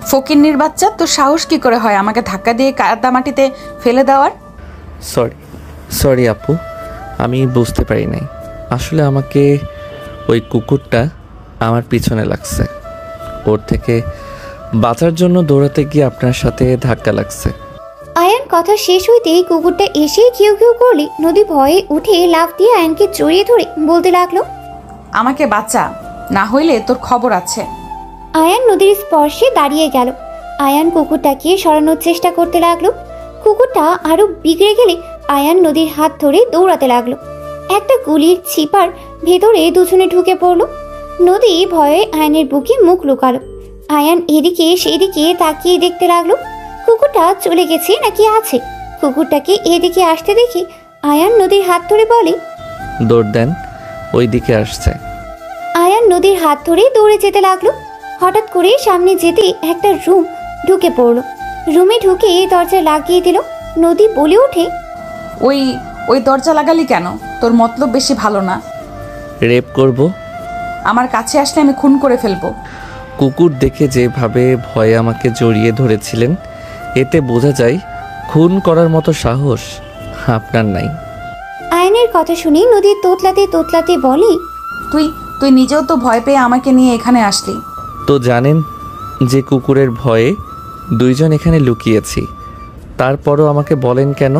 ফকিন্নির বাচ্চা, তোর সাহস কি করে হয় আমাকে ধাক্কা দিয়ে কাদামাটিতে ফেলে দেওয়ার? সরি আপু, আমি বুঝতে পারি নাই। আসলে আমাকে ওই কুকুরটা আমার পিছনে লাগছে, ওর থেকে বাঁচার জন্য দৌড়াতে গিয়ে আপনার সাথে ধাক্কা লাগছে। আয়ান কথা শেষ হইতেই কুকুরটা এসে ঘেউ ঘেউ করলে নদী ভয়ে উঠে লাফ দিয়ে আয়ানকে জড়িয়ে ধরে বলতে লাগলো, আমাকে বাঁচা, না হইলে তোর খবর আছে। আয়ান নদীর স্পর্শে দাঁড়িয়ে গেল। আয়ান কুকুরটাকে সরানোর চেষ্টা করতে লাগলো। কুকুরটা আরো বিগড়ে গেলে আয়ান নদীর হাত ধরে দৌড়াতে লাগলো। একটা গুলির ছিপার ভেতরে দুজনে ঢুকে পড়লো। নদী ভয়ে আয়ানের বুকে মুখ লুকালো। আয়ান এদিকে সেদিকে তাকিয়ে দেখতে লাগলো কুকুরটা চলে গেছে নাকি আছে। কুকুরটাকে এদিকে আসতে দেখে আয়ান নদীর হাত ধরে বলে, দৌড় দেন, ওই দিকে আসছে। আয়ান নদীর হাত ধরে দৌড়ে যেতে লাগলো। হঠাৎ করে সামনে যেতে একটা রুম ঢুকে পড়লো। রুমে ঢুকে দরজা লাগিয়ে দিল। নদী বলে ওঠে, ওই দরজা লাগালি কেন? তোর মতলব বেশি ভালো না। রেপ করব? আমার কাছে আসলে আমি খুন করে ফেলবো। কুকুর দেখে যেভাবে ভয়ে আমাকে জড়িয়ে ধরেছিলেন, এতে বোঝা যায় খুন করার মতো সাহস আপনার নাই। আয়নের কথা শুনে নদী তোতলাতে তোতলাতে বলে, তুই নিজেও তো ভয় পেয়ে আমাকে নিয়ে এখানে আসলি। তো জানেন যে কুকুরের ভয়ে দুইজন এখানে লুকিয়েছি, তারপরও আমাকে বলেন কেন?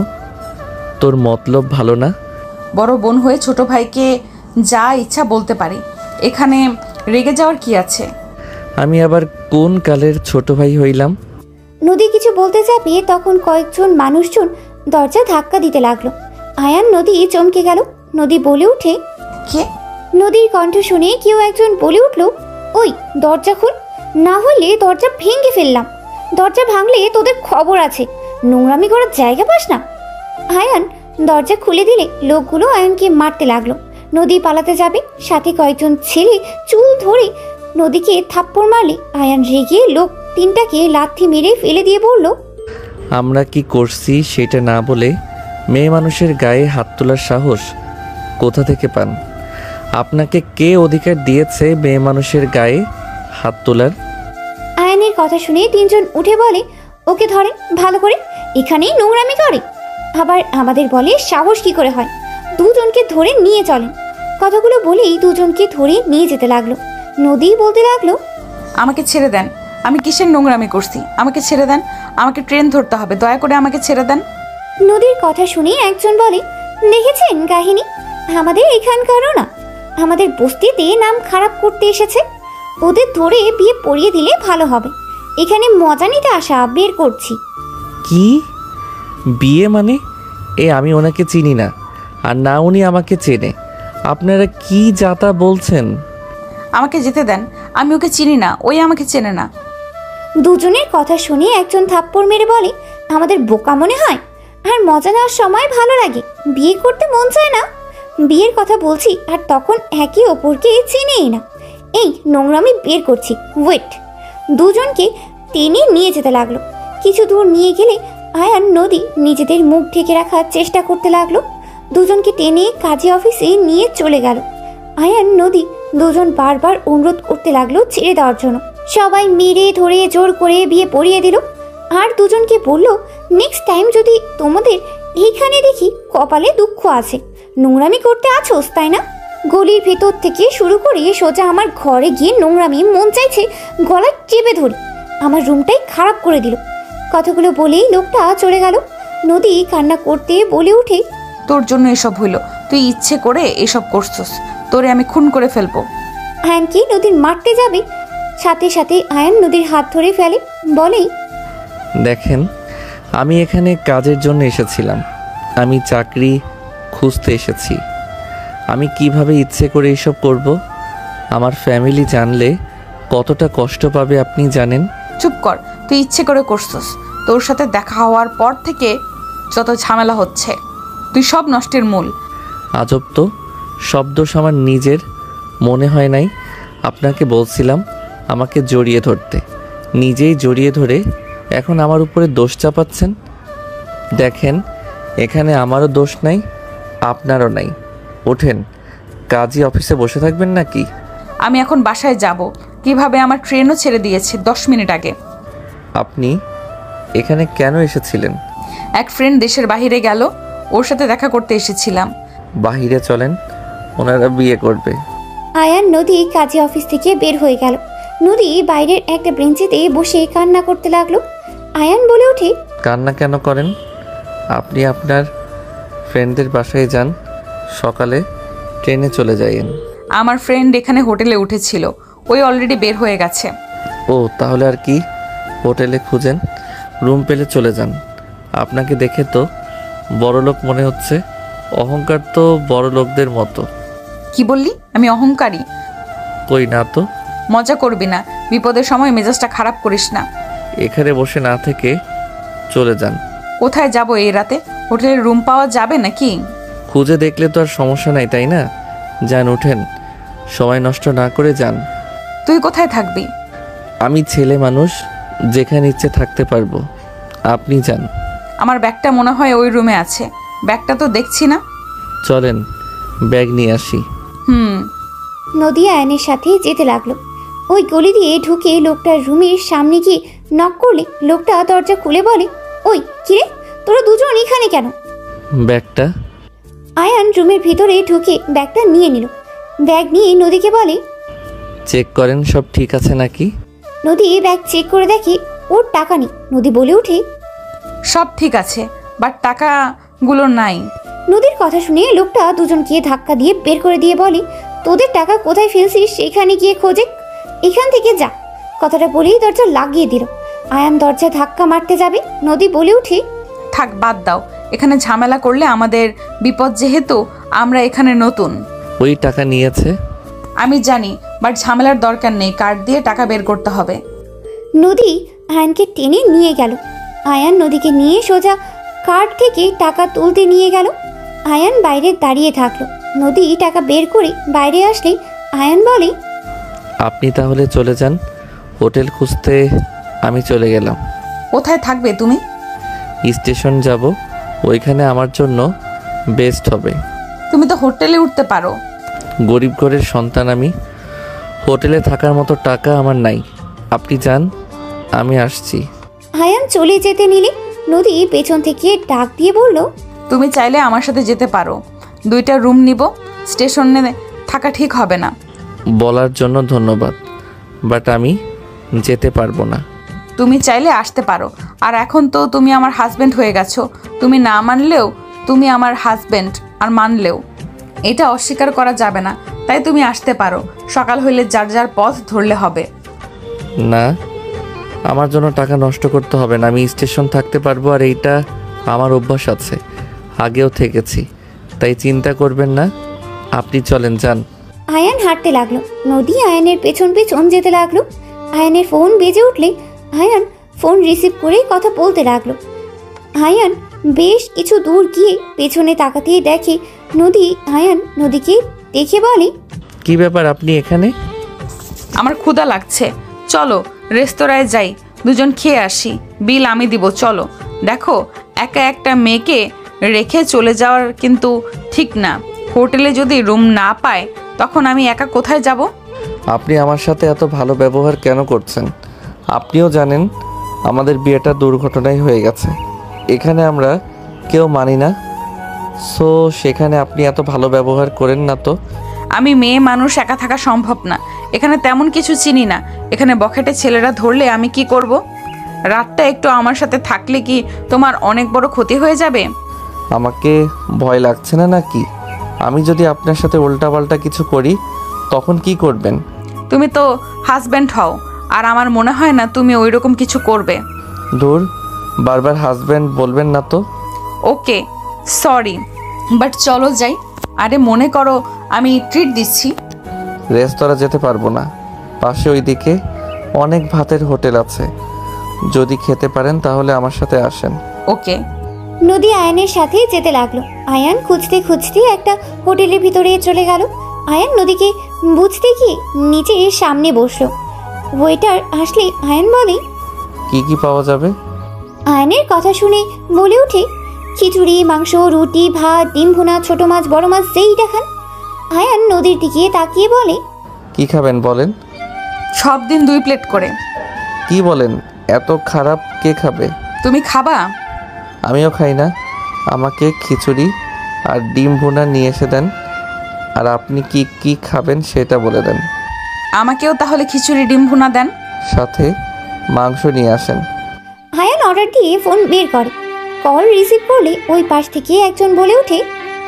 তোর মতলব ভালো না? বড় বোন হয়ে ছোট ভাইকে যা ইচ্ছা বলতে পারি, এখানে রেগে যাওয়ার কি আছে? আমি আবার কোন কালের ছোট ভাই হইলাম? নদী কিছু বলতে যাবে তখন কয়েকজন মানুষজন দরজা ধাক্কা দিতে লাগলো। আয়ান নদী চমকে গেল। নদী বলে উঠে, কে? নদীর কণ্ঠ শুনে কেউ একজন বলে উঠল, ওই দরজা খুল, না হলে দরজা ভেঙে ফেললাম। দরজা ভাঙলে তোদের খবর আছে, নোংরামি করার জায়গা পাস না। আয়ান দরজা খুলে দিলে লোকগুলো আয়ানকে মারতে লাগলো। নদী পালাতে যাবে, সাথে কয়েকজন ছেলে চুল ধরে নদীকে থাপ্পড় মারলে আয়ান রেগে লোক তিনটাকে লাথি মেরে ফেলে দিয়ে বলল, আমরা কি করছি সেটা না বলে মেয়ে মানুষের গায়ে হাত তোলার সাহস কোথা থেকে পান? আপনাকে কে অধিকার দিয়েছে মেয়ে মানুষের গায়ে হাত তোলার? আয়ানের কথা শুনে তিনজন উঠে বলে, ওকে ধরেন ভালো করে, এখানেই নোংরামি করে, আবার আমাদের বলে সাহস কি করে হয়, দুজনকে ধরে নিয়ে চলেন। কথাগুলো বলেই দুজনকে ধরে নিয়ে যেতে লাগলো। নদী বলতে লাগলো, আমাকে ছেড়ে দেন, আমি কিসের নোংরামি করছি? আমাকে ছেড়ে দেন, আমাকে ট্রেন ধরতে হবে, দয়া করে আমাকে ছেড়ে দেন। নদীর কথা শুনে একজন বলে, দেখেছেন কাহিনী, আমাদের এখানকারও না, আমাদের বস্তিতে নাম খারাপ করতে এসেছে, ওদের ধরে বিয়ে পড়িয়ে দিলে ভালো হবে, এখানে মজা নিতে আসা বের করছি। কি বিয়ে মানে? আমি ওনাকে চিনি না, আর না উনি আমাকে চেনে। আপনারা কি যাতা বলছেন? আমাকে যেতে দেন, আমি ওকে চিনি না, ওই আমাকে চেনে না। দুজনের কথা শুনে একজন থাপ্পড় মেরে বলে, আমাদের বোকা মনে হয়, আর মজা নেওয়ার সময় ভালো লাগে, বিয়ে করতে মন চায় না। বিয়ের কথা বলছি আর তখন একে অপরকে চিনেই না, এই নোংরামি বের করছি, ওয়েট। দুজনকে টেনে নিয়ে যেতে লাগলো। কিছু দূর নিয়ে গেলে আয়ান নদী নিজেদের মুখ ঢেকে রাখার চেষ্টা করতে লাগলো। দুজনকে টেনে কাজী অফিসে নিয়ে চলে গেল। আয়ান নদী দুজন বারবার অনুরোধ করতে লাগলো ছেড়ে দেওয়ার জন্য। সবাই মেরে ধরে জোর করে বিয়ে পড়িয়ে দিল। আর দুজনকে বলল, নেক্সট টাইম যদি তোমাদের এইখানে দেখি কপালে দুঃখ আছে, নোংরামি করতে আছোস তাই না? গলির ভেতর থেকে শুরু করে সোজা আমার ঘরে গিয়ে নোংরামি মন চাইছে গলায় চেপে ধরি, আমার রুমটাই খারাপ করে দিল। কথাগুলো বলেই লোকটা চলে গেল। নদী কান্না করতে বলে উঠে, তোর জন্য এসব হইল, তুই ইচ্ছে করে এসব করছস, তোরে আমি খুন করে ফেলবো। আয়ানকে নদীর মারতে যাবে, সাথে সাথে আয়ান নদীর হাত ধরে ফেলে, বলে, দেখেন, আমি এখানে কাজের জন্য এসেছিলাম, আমি চাকরি খুঁজতে এসেছি। আমি কিভাবে ইচ্ছে করে এসব করব? আমার ফ্যামিলি জানলে কতটা কষ্ট পাবে আপনি জানেন? চুপ কর, তুই ইচ্ছে করে করছস, তোর সাথে দেখা হওয়ার পর থেকে যত ঝামেলা হচ্ছে, তুই সব নষ্টের মূল। আজব তো, সব দোষ আমার নিজের। মনে হয় নাই আপনাকে বলছিলাম আমাকে জড়িয়ে ধরতে, নিজেই জড়িয়ে ধরে এখন আমার উপরে দোষ চাপাচ্ছেন। দেখেন, এখানে আমারও দোষ নাই, আপনারও নাই। ওঠেন, কাজী অফিসে বসে থাকবেন নাকি? আমি এখন বাসায় যাব, কিভাবে আমার ট্রেনও ছেড়ে দিয়েছে 10 মিনিট আগে। আপনি এখানে কেন এসেছিলেন? এক ফ্রেন্ড দেশের বাইরে গেল, ওর সাথে দেখা করতে এসেছিলাম। বাহিরে চলেন, ওনারা বিয়ে করবে। আয়ান নদী কাজে অফিস থেকে বের হয়ে গেল। নদী বাইরের একটা বেঞ্চিতে বসে কান্না করতে লাগলো। আয়ান বলে ওঠে, কান্না কেন করেন? আপনি আপনার ফ্রেন্ডদের বাসায় যান, সকালে ট্রেনে চলে যাইয়েন। আমার ফ্রেন্ড এখানে হোটেলে উঠেছিল, ওই অলরেডি বের হয়ে গেছে। ও তাহলে আর কি, হোটেলে খুঁজেন, রুম পেলে চলে যান। আপনাকে দেখে তো বড়লোক মনে হচ্ছে। অহংকার তো বড় লোকদের মতো। কি বললি? আমি অহংকারী? কই না তো। মজা করবি না, বিপদের সময় মেজাজটা খারাপ করিস না। এখানে বসে না থেকে চলে যান। কোথায় যাব এই রাতে? হোটেলের রুম পাওয়া যাবে নাকি? খুঁজে দেখলে তো আর সমস্যা নাই, তাই না? যান, ওঠেন, সময় নষ্ট না করে যান। তুই কোথায় থাকবি? আমি ছেলে মানুষ, যেখানে ইচ্ছে থাকতে পারবো। আপনি যান। আমার ব্যাগটা মনে হয় ওই রুমে আছে। ব্যাগটা তো দেখছি না। চলেন, ব্যাগ নিয়ে আসি। নদী আয়নের সাথে যেতে লাগলো। ওই গলি দিয়ে ঢুকে লোকটার রুমের সামনে গিয়ে নক করলে লোকটা দরজা খুলে বলে, ওই কিরে, তোরা দুজন এখানে কেন? ব্যাগটা? আয়ান রুমের ভিতরে ঢুকে ব্যাগটা নিয়ে নিল। ব্যাগ নিয়ে নদীকে বলে, চেক করেন সব ঠিক আছে নাকি। নদী ব্যাগ চেক করে দেখে ওর টাকা নেই। নদী বলে ওঠে, সব ঠিক আছে, বাট টাকাগুলো নাই। নদীর কথা শুনে লোকটা দুজনকে ধাক্কা দিয়ে বের করে দিয়ে বলে, তোদের টাকা কোথায় ফেলছিস সেখানে গিয়ে খোঁজে, এখান থেকে যা। কথাটা বলেই দরজা লাগিয়ে দিল। আয়ান দরজা ধাক্কা মারতে যাবে, নদী বলে উঠে, থাক, বাদ দাও, এখানে ঝামেলা করলে আমাদের বিপদ, যেহেতু আমরা এখানে নতুন। ওই টাকা নিয়েছে আমি জানি, বাট ঝামেলার দরকার নেই, কার্ড দিয়ে টাকা বের করতে হবে। নদী আয়ানকে টেনে নিয়ে গেল। আয়ান নদীকে নিয়ে সোজা কার্ড থেকে টাকা তুলতে নিয়ে গেল। আয়ান বাইরে দাঁড়িয়ে থাকলো। নদী টাকা বের করে বাইরে আসলে আয়ান বলে, আপনি তাহলে চলে যান, হোটেল খুঁজতে আমি চলে গেলাম। কোথায় থাকবে তুমি? স্টেশন যাব, ওইখানে আমার জন্য বেস্ট হবে। তুমি তো হোটেলে উঠতে পারো। গরিব ঘরের সন্তান আমি, হোটেলে থাকার মতো টাকা আমার নাই। আপনি যান, আমি আসছি। আয়ান চলে যেতে নিলে নদী পেছন থেকে ডাক দিয়ে বলল, তুমি চাইলে আমার সাথে যেতে পারো, 2টা রুম নিব। স্টেশনে থাকা ঠিক হবে না। বলার জন্য ধন্যবাদ, বাট আমি যেতে পারবো না। তুমি চাইলে আসতে পারো, আর এখন তো তুমি আমার হাজবেন্ড হয়ে গেছো। তুমি না মানলেও তুমি আমার হাজবেন্ড, আর মানলেও এটা অস্বীকার করা যাবে না। তাই তুমি আসতে পারো, সকাল হইলে যার যার পথ ধরলে হবে। না, আমার জন্য টাকা নষ্ট করতে হবে না। আমি স্টেশন থাকতে পারবো, আর এইটা আমার অভ্যাস আছে, আগেও থেকেছি, তাই চিন্তা করবেন না। আপনি চলেন, যান। আয়ান হাঁটতে লাগলো। নদী আয়ানের পেছন পেছন যেতে লাগলো। আয়ানের ফোন বেজে উঠলে আয়ান ফোন রিসিভ করে কথা বলতে লাগলো। আয়ান বেশ কিছু দূর গিয়ে পেছনে তাকাতেই দেখে নদী। আয়ান নদীকে দেখে বলে, কি ব্যাপার, আপনি এখানে? আমার ক্ষুধা লাগছে, চলো রেস্তোরাঁয় যাই, দুজন খেয়ে আসি, বিল আমি দিব। চলো। দেখো, একা একটা মেয়েকে রেখে চলে যাওয়ার কিন্তু ঠিক না। হোটেলে যদি রুম না পায় তখন আমি একা কোথায় যাব? আপনি আমার সাথে এত ভালো ব্যবহার কেন করছেন? আপনিও জানেন আমাদের বিয়েটা দুর্ঘটনায় হয়ে গেছে, এখানে আমরা কেউ মানি না। সো সেখানে আপনি এত ভালো ব্যবহার করেন না তো। আমি মেয়ে মানুষ, একা থাকা সম্ভব না। এখানে তেমন কিছু চিনি না। এখানে বখাটে ছেলেরা ধরলে আমি কি করব? রাতটা একটু আমার সাথে থাকলে কি তোমার অনেক বড় ক্ষতি হয়ে যাবে? আমাকে ভয় লাগছে না নাকি? আমি যদি আপনার সাথে উল্টাপাল্টা কিছু করি তখন কি করবেন? তুমি তো হাজব্যান্ড হও, আর আমার মনে হয় না তুমি ওইরকম কিছু করবে। দূর, বারবার হাজব্যান্ড বলবেন না তো। ওকে, সরি, বাট চলো যাই। আরে মনে করো আমি ট্রিট দিচ্ছি। রেস্তোরাঁ যেতে পারবো না, পাশে ওইদিকে অনেক ভাতের হোটেল আছে, যদি খেতে পারেন তাহলে আমার সাথে আসেন। ওকে। নদী আয়ানের সাথে যেতে লাগলো। আয়ান খুঁজতে খুঁজতে একটা হোটেলের ভিতরে চলে গেল। আয়ান নদীকে বুঝতে গিয়ে নিচে সামনে বসলো। ওয়েটার আসলে আয়ান বলে, কি কি পাওয়া যাবে? আয়ানের কথা শুনে বলে ওঠে, খিচুড়ি, মাংস, রুটি, ভাত, ডিম ভুনা, ছোট মাছ, বড় মাছ, যেইটা খান। আয়ান নদীর দিকে তাকিয়ে বলে, কি খাবেন বলেন? সব দিন 2 প্লেট করে। কি বলেন, এত খারাপ কে খাবে? তুমি খাবা? আমিও খাই না। আমাকে খিচুড়ি আর ডিম ভুনা নিয়ে এসে দেন। আর আপনি কি কি খাবেন সেটা বলে দেন। আমাকেও তাহলে খিচুড়ি ডিম ভুনা দেন। সাথে মাংস নিয়ে আসেন। আয়ান অর্ডার দিয়ে ফোন বের করে। কল রিসিভ করলে ওই পাশ থেকে একজন বলে ওঠে,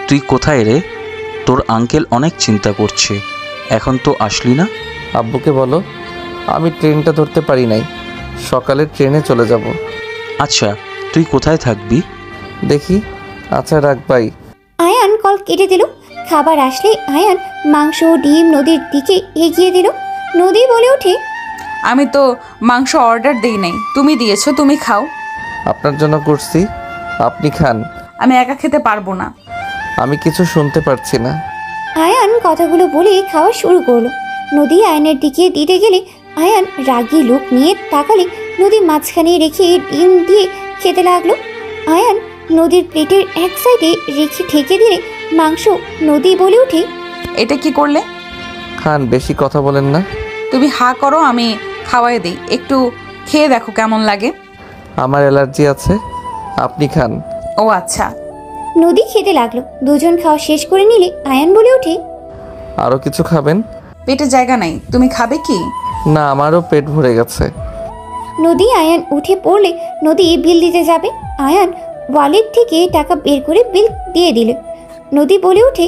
তুই কোথায় রে? তোর আঙ্কেল অনেক চিন্তা করছে, এখন তো আসলি না। আব্বুকে বলো আমি ট্রেনটা ধরতে পারি নাই, সকালে ট্রেনে চলে যাব। আচ্ছা, তুই কোথায় থাকবি? দেখি। আচ্ছা রাখ বাই। আয়ান কল কেটে দিল। খাবার আসলে আয়ান মাংস ডিম নদীর দিকে এগিয়ে দিল। নদী বলে ওঠে, আমি তো মাংস অর্ডার দেই নাই, তুমি দিয়েছো, তুমি খাও। আপনার জন্য করছি, আপনি খান। আমি একা খেতে পারবো না। আমি কিছু শুনতে পারছি না। আয়ান কথাগুলো বলে খাওয়া শুরু করলো। নদী আয়নের দিকে দিতে গেলে আয়ান রাগী লোক নিয়ে তাকালে নদী মাঝখানে রেখে ডিম দিয়ে খেতে লাগলো। আয়ান নদীর প্লেটের এক সাইডে রেখে ঠেকে দিলে মাংস। নদী বলে ওঠে, এটা কি করলে? খান, বেশি কথা বলেন না। তুমি হা করো, আমি খাওয়াই দিই। একটু খেয়ে দেখো কেমন লাগে। আমার অ্যালার্জি আছে, আপনি খান। ও আচ্ছা। নদী খেতে লাগলো। দুজন খাওয়া শেষ করে নিলে আয়ান বলে ওঠে, আরও কিছু খাবেন? পেটে জায়গা নাই, তুমি খাবে কি? না, আমারও পেট ভরে গেছে। নদী আয়ান উঠে পড়লে নদী বিল দিতে যাবে। আয়ান ওয়ালেট থেকে টাকা বের করে বিল দিয়ে দিল। নদী বলে ওঠে,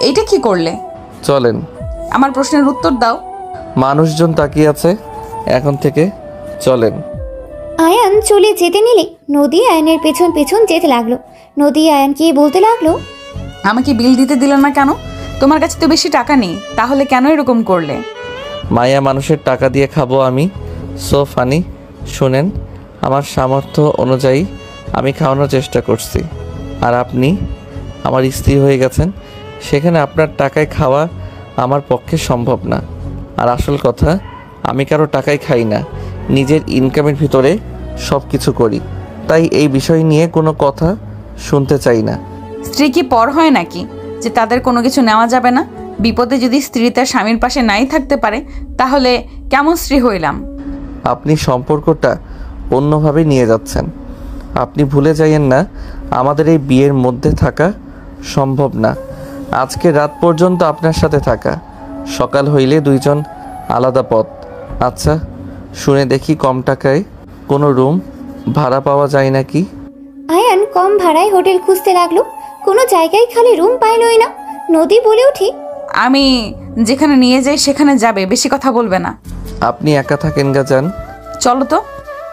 এইটা কি করলে? চলেন। আমার প্রশ্নের উত্তর দাও। মানুষজন তাকিয়ে আছে, এখন থেকে চলেন। আয়ান চলে যেতে নিলে নদী আয়ানের পেছন পেছন যেতে লাগলো। নদী আয়ানকে বলতে লাগলো, আমাকে বিল দিতে দিল না কেন? তোমার কাছে তো বেশি টাকা নেই, তাহলে কেন এরকম করলে? মায়া মানুষের টাকা দিয়ে খাবো আমি? So funny. শুনেন, আমার সামর্থ্য অনুযায়ী আমি খাওয়ানোর চেষ্টা করছি। আর আপনি আমার স্ত্রী হয়ে গেছেন, সেখানে আপনার টাকায় খাওয়া আমার পক্ষে সম্ভব না। আর আসল কথা, আমি কারো টাকায় খাই না, নিজের ইনকামের ভিতরে সব কিছু করি। তাই এই বিষয় নিয়ে কোনো কথা শুনতে চাই না। স্ত্রী কি পর হয় নাকি যে তাদের কোনো কিছু নেওয়া যাবে না? বিপদে যদি স্ত্রী তার স্বামীর পাশে নাই থাকতে পারে, তাহলে কেমন স্ত্রী হইলাম? আপনি সম্পর্কটা অন্যভাবে নিয়ে যাচ্ছেন। আপনি ভুলে যাইয়েন না, আমাদের এই বিয়ের মধ্যে থাকা সম্ভব না। আজকে রাত পর্যন্ত আপনার সাথে থাকা, সকাল হইলে দুইজন আলাদা পথ। আচ্ছা শুনে দেখি, কম টাকায় কোনো রুম ভাড়া পাওয়া যায় নাকি? আয়ান কম ভাড়ায় হোটেল খুঁজতে লাগলো। কোনো জায়গায় খালি রুম পাইলই না। নদী বলে ওঠে, আমি যেখানে নিয়ে যাই সেখানে যাবে, বেশি কথা বলবে না। আপনি একা থাকেন গা, যান। চলো তো।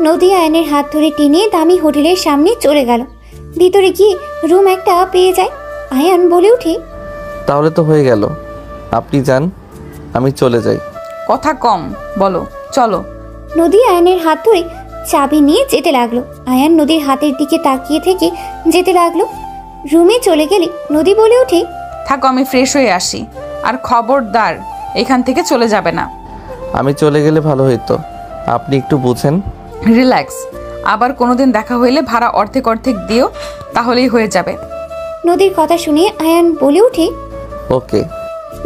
নদী আয়নের হাত ধরে টেনে দামি হোটেলের সামনে চলে গেল। ভিতরে গিয়ে রুম একটা পেয়ে যায়। আয়ান বলে ওঠে, তাহলে তো হয়ে গেল, আপনি যান, আমি চলে যাই। কথা কম বলো, চলো। নদী আয়নের হাত ধরে চাবি নিয়ে যেতে লাগলো। আয়ান নদীর হাতের দিকে তাকিয়ে থেকে যেতে লাগলো। রুমে চলে গেলে নদী বলে ওঠে, থাকো, আমি ফ্রেশ হয়ে আসি। আর খবরদার এখান থেকে চলে যাবে না। আমি চলে গেলে ভালো হইতো, আপনি একটু বুঝেন। রিল্যাক্স। আবার কোনোদিন দেখা হইলে ভাড়া অর্ধেক অর্ধেক দিও, তাহলেই হয়ে যাবে। নদীর কথা শুনে আয়ান বলে ওঠে, ওকে।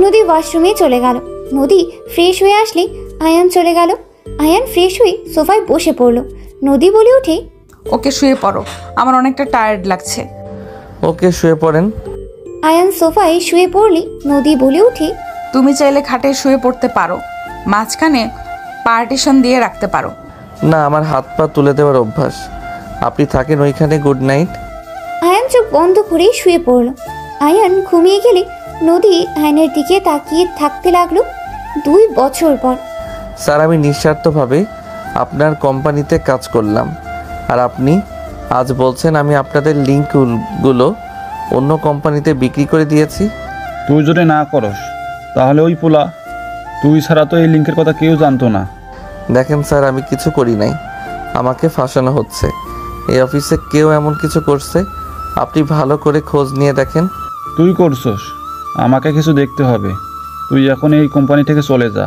নদী ওয়াশরুমে চলে গেল। নদী ফ্রেশ হয়ে আসলে আয়ান চলে গেল। আয়ান ফ্রেশ হয়ে সোফায় বসে পড়ল। নদী বলে ওঠে, ওকে শুয়ে পড়ো, আমার অনেকটা টায়ার্ড লাগছে। ওকে, শুয়ে পড়েন। আয়ান সোফায় শুয়ে পড়লে নদী বলে ওঠে, তুমি চাইলে খাটে শুয়ে পড়তে পারো, মাঝখানে পার্টিশন দিয়ে রাখতে পারো। না, আমার হাত পা তুলে দেওয়ার অভ্যাস। আপনি থাকেন ওইখানে, গুড নাইট। আয়ান চোখ বন্ধ করে শুয়ে পড়ল। আয়ান ঘুমিয়ে গেলে নদী আয়নের দিকে তাকিয়ে থাকতে লাগলো। 2 বছর পর। স্যার, আমি নিঃস্বার্থভাবে আপনার কোম্পানিতে কাজ করলাম, আর আপনি আজ বলছেন আমি আপনাদের লিঙ্কগুলো অন্য কোম্পানিতে বিক্রি করে দিয়েছি। তুই যদি না করস তাহলে ওই পোলা, তুই ছাড়া তো এই লিঙ্কের কথা কেউ জানতো না। দেখেন স্যার, আমি কিছু করি নাই, আমাকে ফাঁসানো হচ্ছে। এই অফিসে কেউ এমন কিছু করছে, আপনি ভালো করে খোঁজ নিয়ে দেখেন। তুই করছস, আমাকে কিছু দেখতে হবে। তুই এখন এই কোম্পানি থেকে চলে যা,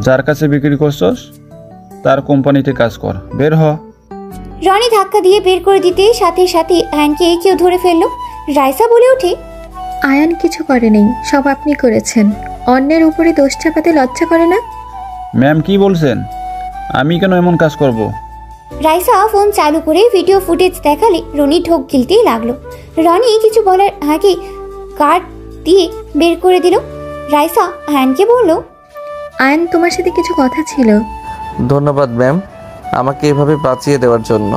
যার কাছে বিক্রি করছস তার কোম্পানিতে কাজ কর, বের হ। রনি ধাক্কা দিয়ে বের করে দিতে সাথে সাথে আয়ানকে কেউ ধরে ফেললো। রাইসা বলে ওঠে, আয়ান কিছু করেনি, সব আপনি করেছেন। অন্যের উপরে দোষ চাপাতে লজ্জা করে না? ম্যাম কি বলছেন? আমি কেন এমন কাজ করব? রাইসা ফোন চালু করে ভিডিও ফুটেজ দেখালে রনি ঢোক গিলতেই লাগলো। রনি কিছু বলার আগে কার্ড দিয়ে বের করে দিল। রাইসা আয়ানকে বলল, আয়ান, তোমার সাথে কিছু কথা ছিল। ধন্যবাদ ম্যাম, আমাকে এভাবে বাঁচিয়ে দেওয়ার জন্য।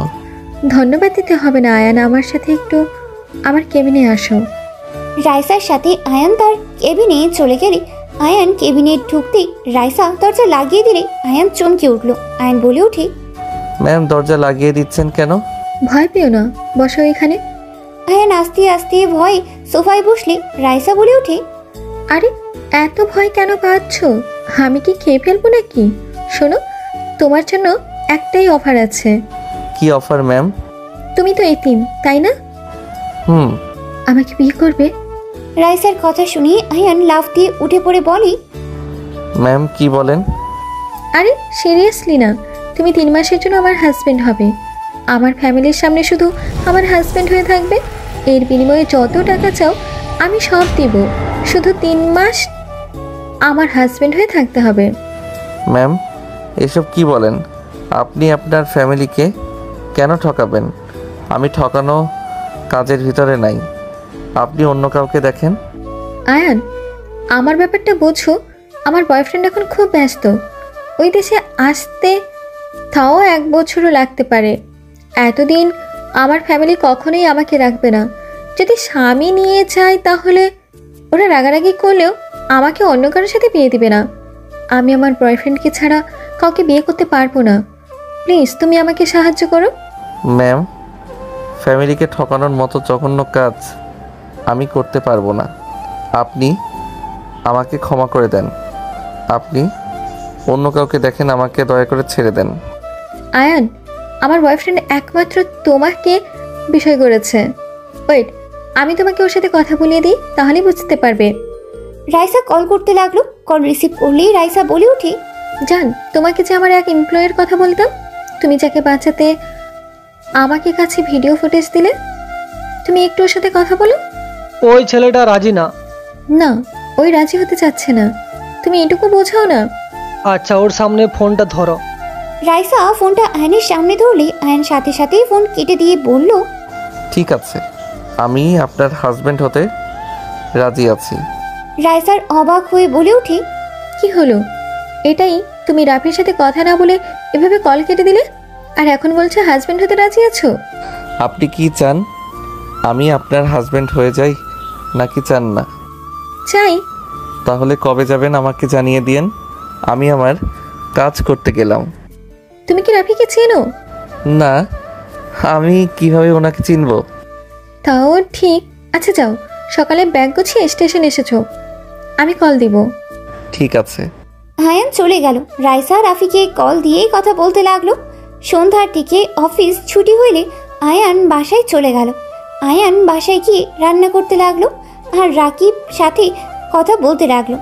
ধন্যবাদ দিতে হবে না আয়ান, আমার সাথে একটু আমার কেবিনে আসো। রাইসার সাথে আয়ান তার কেবিনে চলে গেলে আয়ান কেবিনে ঢুকতেই রাইসা দরজা লাগিয়ে দিলে আয়ান চমকে উঠল। আয়ান বলে ওঠে, ম্যাম দরজা লাগিয়ে দিচ্ছেন কেন? ভয় পেও না, বসো এখানে। আয়ান আস্তে আস্তে ভয়ে সোফায় বসলে রাইসা বলে ওঠে, আরে এত ভয় কেন পাচ্ছ? আমি কি খেয়ে ফেলবো নাকি? শোনো, তোমার জন্য একটাই অফার আছে। কি অফার ম্যাম? তুমি তো এতিম, তাই না? হুম। আমাকে বিয়ে করবে? রাইসার কথা শুনে আয়ান লাফ দিয়ে উঠে পড়ে বলে, ম্যাম কি বলেন? আরে সিরিয়াসলি না, তুমি 3 মাসের জন্য আমার হাজবেন্ড হবে। আমার ফ্যামিলির সামনে শুধু আমার হাজবেন্ড হয়ে থাকবে। এর বিনিময়ে যত টাকা চাও আমি সব দিব, শুধু 3 মাস আমার হাজবেন্ড হয়ে থাকতে হবে। ম্যাম এসব কি বলেন? আপনি আপনার ফ্যামিলিকে কেন ঠকাবেন? আমি ঠকানো কাজের ভিতরে নাই, আপনি অন্য কাউকে দেখেন। আয়ান, আমার ব্যাপারটা বোঝো। আমার বয়ফ্রেন্ড এখন খুব ব্যস্ত, ওই দেশে আসতে তাও 1 বছরও লাগতে পারে। এতদিন আমার ফ্যামিলি কখনোই আমাকে রাখবে না। যদি স্বামী নিয়ে যায় তাহলে ওরা রাগারাগি করলেও আমাকে অন্য কারোর সাথে বিয়ে দিবে না। আমি আমার বয়ফ্রেন্ডকে ছাড়া কাউকে বিয়ে করতে পারবো না। প্লিজ তুমি আমাকে সাহায্য করো। ম্যাম ফ্যামিলিকে ঠকানোর মতো জঘন্য কাজ আমি করতে পারবো না, আপনি আমাকে ক্ষমা করে দেন। আপনি অন্য কাউকে দেখেন, আমাকে দয়া করে ছেড়ে দেন। আয়ান, আমার বয়ফ্রেন্ড একমাত্র তোমাকে বিষয় করেছে। ওয়েট, আমি তোমাকে ওর সাথে কথা বলিয়ে দিই, তাহলেই বুঝতে পারবে। রাইসা কল করতে লাগলো। কল রিসিভ করলেই রাইসা বলে ওঠে, জান, তোমাকে যে আমার এক এমপ্লয়ের কথা বলতাম, তুমি যাকে বাঁচাতে আমাকে কাছে ভিডিও ফুটেজ দিলে, তুমি একটু ওর সাথে কথা বলো। ওই ছেলেটা রাজি না। না, ওই রাজি হতে চাচ্ছে না, তুমি এটুকু বোঝাও না। আচ্ছা, ওর সামনে ফোনটা ধরো। রাইসা ফোনটা আয়নের সামনে ধরলে আয়ন সাথে সাথেই ফোন কেটে দিয়ে বলল, ঠিক আছে, আমি আপনার হাজবেন্ড হতে রাজি আছি। রাইসার অবাক হয়ে বলে ওঠে, কি হলো? এটাই তুমি রাফির সাথে কথা না বলে এভাবে কল কেটে দিলে, আর এখন বলছো হাজবেন্ড হতে রাজি আছো? আপনি কি চান আমি আপনার হাজবেন্ড হয়ে যাই নাকি চান না? চাই। তাহলে কবে যাবেন আমাকে জানিয়ে দিয়েন, আমি আমার কাজ করতে গেলাম। তুমি কি রাফিকে চেনো? না, আমি কিভাবে ওনাকে চিনবো? তাও ঠিক। আচ্ছা যাও, সকালে ব্যাগ গুছিয়ে স্টেশন এসেছো, আমি কল দিব। ঠিক আছে। আয়ান চলে গেল। রাইসা রাফিকে কল দিয়েই কথা বলতে লাগলো। সন্ধ্যার দিকে অফিস ছুটি হইলে আয়ান বাসায় চলে গেল। আয়ান বাসায় গিয়ে রান্না করতে লাগলো আর রাকিব সাথে কথা বলতে লাগলো।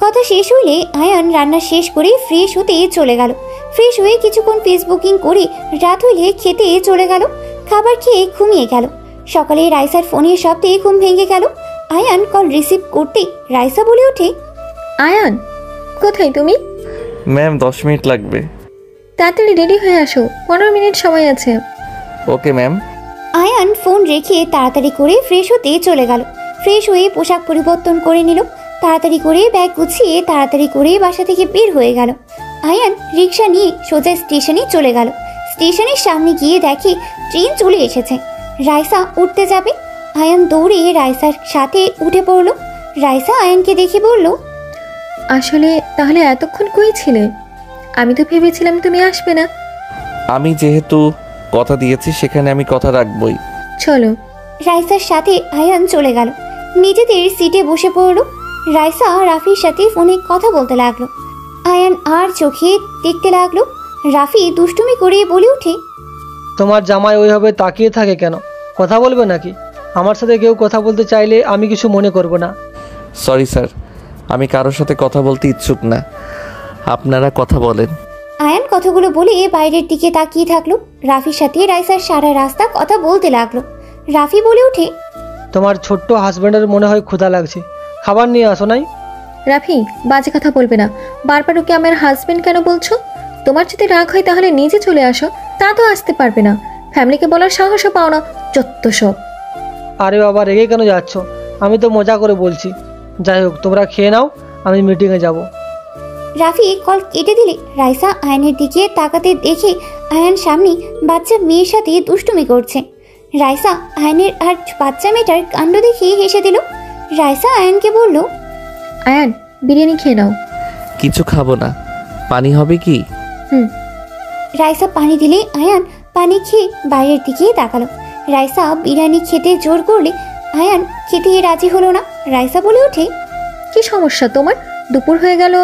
কথা শেষ হইলে আয়ান রান্না শেষ করে ফ্রেশ হতে চলে গেল। ফ্রেশ হয়ে কিছুক্ষণ ফেসবুকিং করে রাত হইলে খেতে চলে গেল। খাবার খেয়ে ঘুমিয়ে গেল। সকালে রাইসার ফোনের শব্দে ঘুম ভেঙে গেল। আয়ান কল রিসিভ করতে রাইসা বলে ওঠে, আয়ান, কোথায় তুমি? ম্যাম 10 মিনিট লাগবে। তাড়াতাড়ি রেডি হয়ে আসো, 15 মিনিট সময় আছে। Okay ma'am. আয়ান ফোন রেখে তাড়াতাড়ি করে ফ্রেশ হতে চলে গেল। ফ্রেশ হয়ে পোশাক পরিবর্তন করে নিল। তাড়াতাড়ি করে ব্যাগ গুছিয়ে তাড়াতাড়ি করে বাসা থেকে বের হয়ে গেল। আয়ান রিক্সা নিয়ে সোজা স্টেশনে চলে গেল। স্টেশনের সামনে গিয়ে দেখে ট্রেন চলে এসেছে। রাইসা উঠতে যাবে। আয়ান দৌড়ে রাইসার সাথে উঠে পড়ল। রাইসা আয়ানকে দেখে বলল, আসলে তাহলে এতক্ষণ কই ছিলে? আমি তো ভেবেছিলাম তুমি আসবে না। আমি যেহেতু কথা দিয়েছি সেখানে আমি কথা রাখবই। চলো। রাইসার সাথে আয়ান চলে গেল। নিজেদের সিটে বসে পড়ল। রাইসা রাফির সাথে ফোনে কথা বলতে লাগলো। আয়ান আর চোখে দেখতে লাগলো। রাফি দুষ্টুমি করে বলে ওঠে, তোমার জামাই ওইভাবে তাকিয়ে থাকে কেন? কথা বলবে নাকি? আমার সাথে কেউ কথা বলতে চাইলে আমি কিছু মনে করব না। সরি স্যার, আমি কারোর সাথে কথা বলতে ইচ্ছুক না, আপনারা কথা বলেন। আয়ান কথাগুলো বলে বাইরের দিকে তাকিয়ে থাকলো। রাফির সাথে রাইসার সারা রাস্তা কথা বলতে লাগলো। রাফি বলে ওঠে, তোমার ছোট্ট হাজব্যান্ডের মনে হয় ক্ষুধা লাগছে, খাবার নিয়ে আসো নাই? রাফি, বাজে কথা বলবে না। বারবার ওকে আমার হাজবেন্ড কেন বলছো? তোমার যদি রাগ হয় তাহলে নিজে চলে আসো, তা তো আসতে পারবে না। ফ্যামিলিকে বলার সাহসও পাও না, যত সব। আরে বাবা, রেগে কেন যাচ্ছ? আমি তো মজা করে বলছি। যাই হোক, তোমরা খেয়ে নাও, আমি মিটিংয়ে যাব। রাফি কল কেটে দিলে রাইসা আয়নের দিকে তাকাতে দেখে আয়ান সামনে বাচ্চা মেয়ের সাথে দুষ্টুমি করছে। রাইসা আয়নের আর বাচ্চা মেয়েটার কাণ্ড দেখে হেসে দিল। রাইসা আয়ানকে বলল, আয়ান, বিরিয়ানি খেয়ে নাও। কিছু খাবো না, পানি হবে কি? হুম। রাইসা পানি দিলে আয়ান পানি খেয়ে বাইরের দিকে তাকালো। রাইসা বিরিয়ানি খেতে জোর করলে আয়ান খেতে রাজি হলো না। রাইসা বলে ওঠে, কি সমস্যা তোমার? দুপুর হয়ে গেল,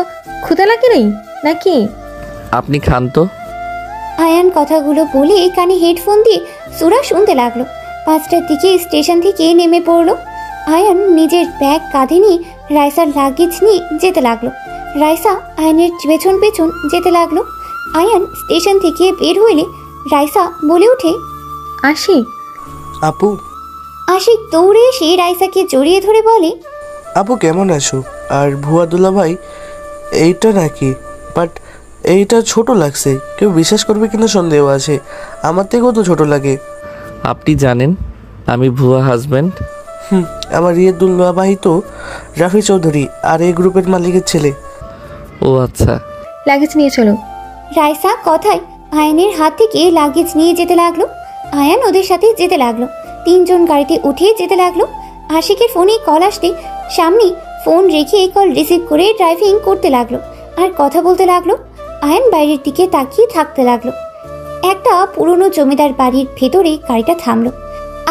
ক্ষুধা লাগে নেই নাকি? আপনি খান তো। আয়ান কথাগুলো বলে কানে হেডফোন দিয়ে সুরা শুনতে লাগলো। 5টার দিকে স্টেশন থেকে নেমে পড়লো। আয়ান নিজের ব্যাগ কাঁধে নিয়ে রাইসার লাগেজ নিয়ে যেতে লাগলো। রাইসা আয়ানের পেছন পেছন যেতে লাগলো। আয়ান স্টেশন থেকে বের হইলে রাইসা বলে ওঠে, আসি। আপু, আশিক দৌড়ে এসে রাইসাকে জড়িয়ে ধরে বলে, আপু কেমন আছো? আর ভুয়া দুলাভাই এইটা নাকি? বাট এইটা ছোট লাগছে, কেউ বিশ্বাস করবে কিনা সন্দেহ আছে। আমার থেকেও তো ছোট লাগে। আপনি জানেন আমি ভুয়া হাজব্যান্ড? আমার রিয়ের দুলাভাই তো রাফি চৌধুরী, আর এই গ্রুপের মালিকের ছেলে। ও আচ্ছা। লাগেজ নিয়ে চলো। রাইসা কথায় আয়ানের হাত থেকে লাগেজ নিয়ে যেতে লাগলো। আয়ান ওদের সাথে যেতে লাগলো। 3 জন গাড়িতে উঠে যেতে লাগলো। আশিকের ফোনে কল আসতে সামনে ফোন রেখে কল রিসিভ করে ড্রাইভিং করতে লাগলো আর কথা বলতে লাগলো। আয়ান বাইরের দিকে তাকিয়ে থাকতে লাগলো। একটা পুরনো জমিদার বাড়ির ভেতরে গাড়িটা থামলো।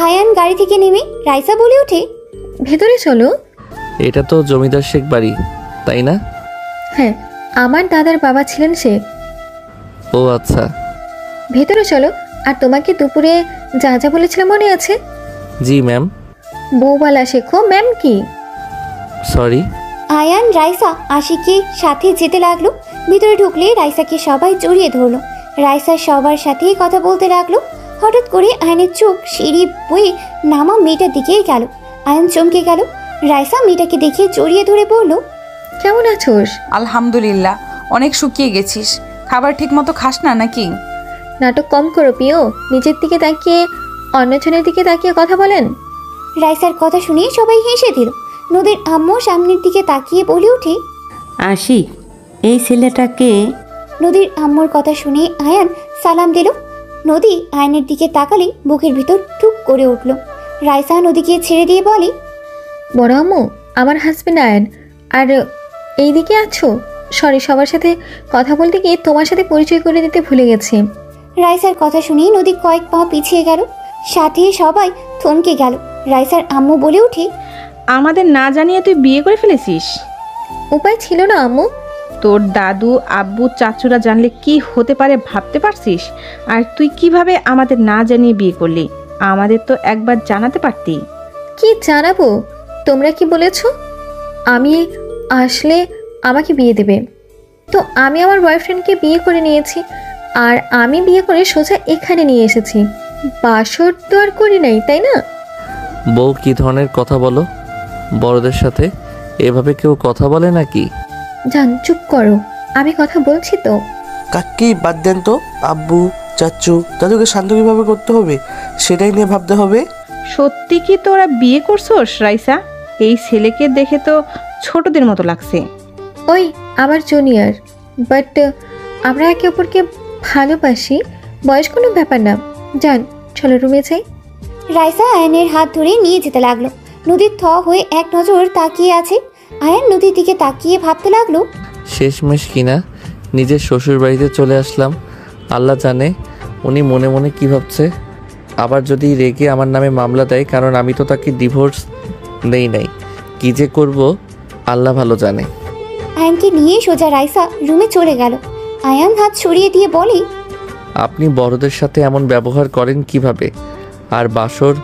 আয়ান গাড়ি থেকে নেমে রাইসা বলে ওঠে, ভেতরে চলো। এটা তো জমিদার শেখ বাড়ি, তাই না? হ্যাঁ, আমার দাদার বাবা ছিলেন সে। ও আচ্ছা। ভেতরে চলো। আর তোমাকে দুপুরে যা যা বলেছিলাম মনে আছে? জি ম্যাম। বউবালা শেখো। ম্যাম কি? সরি। আয়ান রাইসা আশিকের সাথে যেতে লাগলো। ভিতরে ঢুকলে রাইসাকে সবাই জড়িয়ে ধরলো। রাইসা সবার সাথেই কথা বলতে লাগলো। হঠাৎ করে আয়নের চোখ সিঁড়ি বয়ে নামা মেয়েটার দিকে গেল। আয়ান চমকে গেল। রাইসা মেয়েটাকে দেখে জড়িয়ে ধরে বলল, কেমন আছোস? আলহামদুলিল্লাহ। অনেক শুকিয়ে গেছিস, খাবার ঠিক মতো খাস না নাকি? নাটক কম করো প্রিয়। নিজের দিকে তাকিয়ে অন্যজনের দিকে তাকিয়ে কথা বলেন। রাইসার কথা শুনে সবাই হেসে দিল। নদীর আম্মু সামনের দিকে তাকিয়ে বলে ওঠে, আশিক, এই ছেলেটাকে? নদীর আম্মুর কথা শুনে আয়ান সালাম দিল। নদী আয়নের দিকে তাকালে বুকের ভিতর টুক করে উঠল। রাইসা নদীকে ছেড়ে দিয়ে বলে, বড় আম্মু, আমার হাজবেন্ড আয়ান। আর এইদিকে আছো? সরি, সবার সাথে কথা বলতে গিয়ে তোমার সাথে পরিচয় করে দিতে ভুলে গেছি। রাইসার কথা শুনে নদী কয়েক পা পিছিয়ে গেল। সাথে সবাই থমকে গেল। রাইসার আম্মু বলে ওঠে, আমাদের না জানিয়ে তুই বিয়ে করে ফেলেছিস? উপায় ছিল না আম্মু। তোর দাদু, আব্বু, চাচুরা জানলে কি হতে পারে ভাবতে পারছিস? আর তুই কিভাবে আমাদের না জানিয়ে বিয়ে করলি? আমাদের তো একবার জানাতে পারতি। কি জানাবো? তোমরা কি বলেছ আমি আসলে আমাকে বিয়ে দেবে? তো আমি আমার বয়ফ্রেন্ডকে বিয়ে করে নিয়েছি। আর আমি বিয়ে করে সোজা এখানে নিয়ে এসেছি। বাসর তো আর করি নাই, তাই না? বউ কি ধরনের কথা বলো? বড়দের সাথে এভাবে কেউ কথা বলে নাকি? জান, চুপ করো, আমি কথা বলছি তো। কাকি বাদ দেন তো। আব্বু, চাচু, দাদুকে শান্ত কিভাবে করতে হবে সেটাই নিয়ে ভাবতে হবে। সত্যি কি তোরা বিয়ে করছোস রাইসা? এই ছেলেকে দেখে তো ছোটদের মতো লাগছে। ওই আমার জুনিয়র, বাট আমরা একে অপরকে ভালোবাসি। বয়স কোনো ব্যাপার না। জান, চলো রুমে যাই। রাইসা আয়নের হাত ধরে নিয়ে যেতে লাগলো। নদীর থ হয়ে এক নজর তাকিয়ে আছে। আয়ান নদীর দিকে তাকিয়ে ভাবতে লাগলো, শেষমেশ কিনা নিজের শ্বশুর বাড়িতে চলে আসলাম। আল্লাহ জানে উনি মনে মনে কি ভাবছে। আবার যদি রেগে আমার নামে মামলা দেয়, কারণ আমি তো তাকে ডিভোর্স দেই নাই। কী যে করব আল্লাহ ভালো জানে। আয়ানকে নিয়ে সোজা রাইসা রুমে চলে গেল। আয়ান হাত সরিয়ে দিয়ে বলে, আপনি বড়দের সাথে এমন ব্যবহার করেন কিভাবে? আর বাসর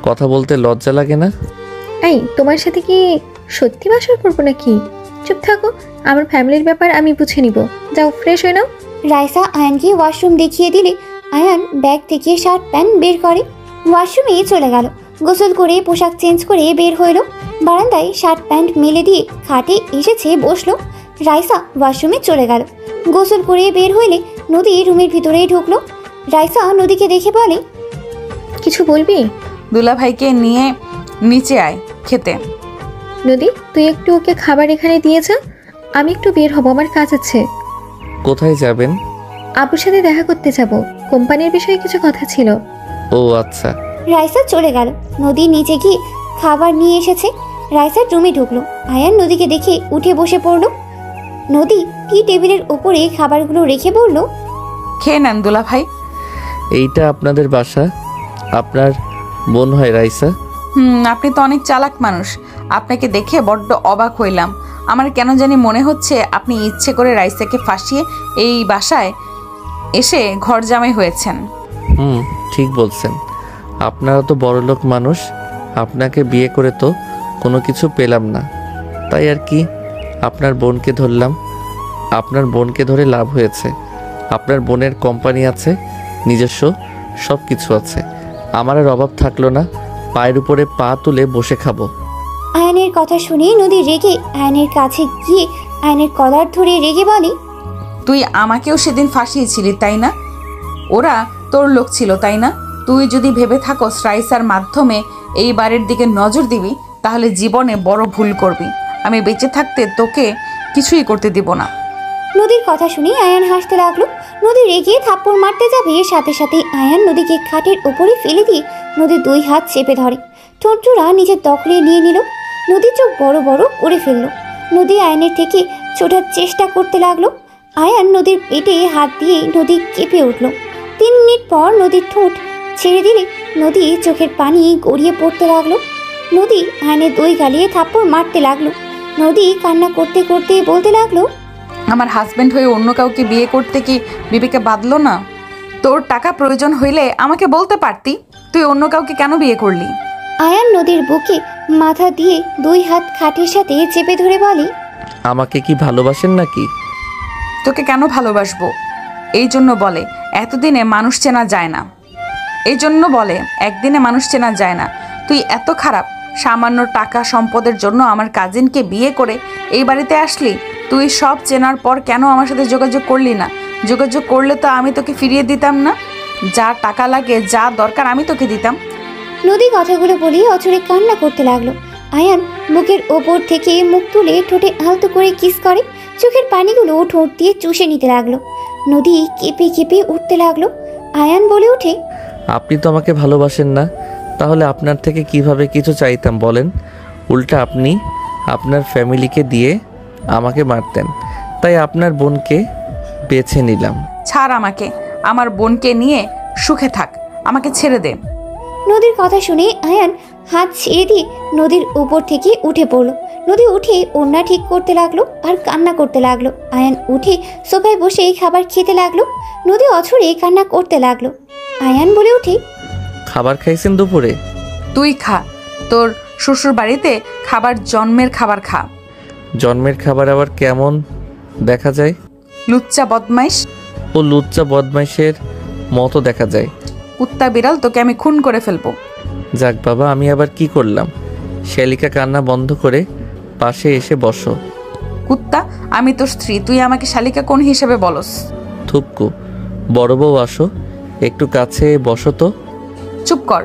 কথা বলতে লজ্জা লাগে না? এই, তোমার সাথে কি সত্যি বাসর করবো নাকি? চুপ থাকো, আমার ফ্যামিলির ব্যাপার আমি বুঝে নিব। যাও, ফ্রেশ হয়ে নাও। রাইসা আয়ানকে ওয়াশরুম দেখিয়ে দিলে আয়ান ব্যাগ থেকে শার্ট প্যান্ট বের করে ওয়াশরুমে চলে গেল। গোসল করে পোশাক চেঞ্জ করে বের হইল। বারান্দায় শার্ট প্যান্ট মেলে দিয়ে খাটে এসেছে বসলো। রাইসা ওয়াশরুমে চলে গেল। গোসল করে বের হইলে নদী রুমের ভিতরেই ঢুকলো। রাইসা নদীকে দেখে বলে, কিছু বলবি? দুলাভাইকে নিয়ে নিচে আয় খেতে। নদী, তুই একটু ওকে খাবার এখানে দিয়ে যা, আমি একটু বের হব, আমার কাজ আছে। কোথায় যাবেন? আপুর সাথে দেখা করতে যাব, কোম্পানির বিষয়ে কিছু কথা ছিল। ও আচ্ছা। রাইসা চলে গেল। নদী নিচে গিয়ে খাবার নিয়ে এসেছে। রাইসার রুমে ঢুকলো। আয়ান নদীকে দেখে উঠে বসে পড়লো। নদী টি টেবিলের উপরে খাবারগুলো রেখে বলল, খেয়ে নেন দুলাভাই। এইটা আপনাদের বাসা? আপনার বোন হয় রাইসা? আপনি তো অনেক চালাক মানুষ। আপনাকে দেখে বড্ড অবাক হইলাম। আমার কেন জানি মনে হচ্ছে আপনি ইচ্ছে করে রাইসাকে ফাঁসিয়ে এই বাসায় এসে ঘর জামাই হয়েছেন। ঠিক বলছেন। আপনারা তো বড়লোক মানুষ, আপনাকে বিয়ে করে তো কোনো কিছু পেলাম না, তাই আর কি আপনার বোনকে ধরলাম। আপনার বোনকে ধরে লাভ হয়েছে। আপনার বোনের কোম্পানি আছে, নিজস্ব সব কিছু আছে, আমার আর অভাব থাকলো না। পায়ের উপরে পা তুলে বসে খাবো। আয়নের কথা শুনে নদী রেগে আয়নের কাছে গিয়ে আয়নের কলার ধরে রেগে বলে, তুই আমাকেও সেদিন ফাঁসিয়েছিলি তাই না? ওরা তোর লোক ছিল তাই না? তুই যদি ভেবে থাকোস রাইসার মাধ্যমে এই বাড়ির দিকে নজর দিবি, তাহলে জীবনে বড় ভুল করবি। আমি বেঁচে থাকতে তোকে কিছুই করতে দিব না। নদীর কথা শুনে আয়ান হাসতে লাগলো। নদী রেগে থাপ্পড় মারতে যাবে, সাথে সাথে আয়ান নদীকে খাটের উপরে ফেলে দিয়ে নদীর 2 হাত চেপে ধরে, ঠোঁটজোড়া নিজের দখলে নিয়ে নিল। নদীর চোখ বড় বড় করে ফেললো। নদী আয়ানের থেকে ছোটার চেষ্টা করতে লাগলো। আয়ান নদীর পেটে হাত দিয়ে নদী কেঁপে উঠল। 3 মিনিট পর নদীর ঠোঁট ছেড়ে দিলে নদী চোখের পানি গড়িয়ে পড়তে লাগলো। নদী আয়নের 2 গালে থাপ্পড় মারতে লাগলো। নদী কান্না করতে করতে বলতে লাগলো, আমার হাজবেন্ড হয়ে অন্য কাউকে বিয়ে করতে কি বিবেকে বাঁধলো না? তোর টাকা প্রয়োজন হইলে আমাকে বলতে পারতি, তুই অন্য কাউকে কেন বিয়ে করলি? আয়ান নদীর বুকে মাথা দিয়ে 2 হাত খাটের সাথে চেপে ধরে বলে, আমাকে কি ভালোবাসেন নাকি? তোকে কেন ভালোবাসবো? এই জন্য বলে এতদিনে মানুষ চেনা যায় না। এই জন্য বলে একদিনে মানুষ চেনা যায় না। তুই এত খারাপ, সামান্য টাকা সম্পদের জন্য আমার কাজিনকে বিয়ে করে এই বাড়িতে আসলি। তুই সব চেনার পর কেন আমার সাথে যোগাযোগ করলি না? যোগাযোগ করলে তো আমি তোকে ফিরিয়ে দিতাম না। যা টাকা লাগে, যা দরকার আমি তোকে দিতাম। নদী কথাগুলো বলে অচরে কান্না করতে লাগলো। আয়ান বুকের ওপর থেকে মুখ তুলে ঠোঁটে আলতো করে কিস করে, চোখের পানিগুলো ঠোঁট দিয়ে চুষে নিতে লাগলো। নদী কেঁপে কেঁপে উঠতে লাগলো। আয়ান বলে ওঠে, আপনি তো আমাকে ভালোবাসেন না, তাহলে আপনার থেকে কিভাবে কিছু চাইতাম বলেন? উল্টা আপনি আপনার ফ্যামিলিকে দিয়ে আমাকে মারতেন, তাই আপনার বোনকে বেছে নিলাম। ছাড় আমাকে, আমার বোনকে নিয়ে সুখে থাক, আমাকে ছেড়ে দে। নদীর কথা শুনে আয়ান হাত ছেড়ে দিয়ে নদীর উপর থেকে উঠে পড়লো। নদী উঠে ওড়না ঠিক করতে লাগলো আর কান্না করতে লাগলো। আয়ান উঠে সোফায় বসে খাবার খেতে লাগলো। নদী অছরে কান্না করতে লাগলো। আয়ান বলে ওঠে, খাবার খাইছেন দুপুরে? তুই খা, তোর শ্বশুর বাড়িতে খাবার জন্মের খাবার খা। জন্মের খাবার আবার কেমন দেখা যায়? লুচ্চা বদমাইশ। ও লুচ্চা বদমাইশের মতো দেখা যায়। কুত্তা বিড়াল, তোকে আমি খুন করে ফেলবো। যাক বাবা, আমি আবার কি করলাম? শ্যালিকা কান্না বন্ধ করে পাশে এসে বসো। কুত্তা, আমি তোর স্ত্রী, তুই আমাকে শালিকা কোন হিসেবে বলস? থুপকু, বড় বউ আসো, একটু কাছে বসো তো। চুপ কর।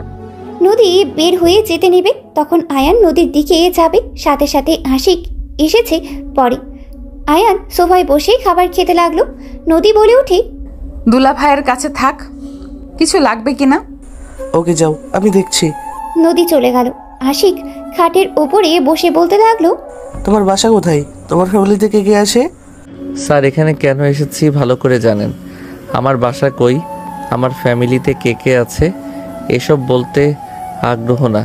নদী বের হয়ে যেতে নেবে, তখন আয়ান নদীর দিকে যাবে। সাথে সাথে আশিক এসেছে পরে। আয়ান সোফায় বসে খাবার খেতে লাগলো। নদী বলে ওঠে, দুলা ভাইয়ের কাছে থাক, কিছু লাগবে কিনা? ওকে যাও, আমি দেখছি। নদী চলে গেল। আশিক খাটের ওপরে বসে বলতে লাগলো, তোমার বাসা কোথায়? তোমার ফ্যামিলি থেকে কে আসে? স্যার, এখানে কেন এসেছি ভালো করে জানেন। আমার বাসা কই, আমার ফ্যামিলিতে কে কে আছে এসব বলতে আগ্রহ না,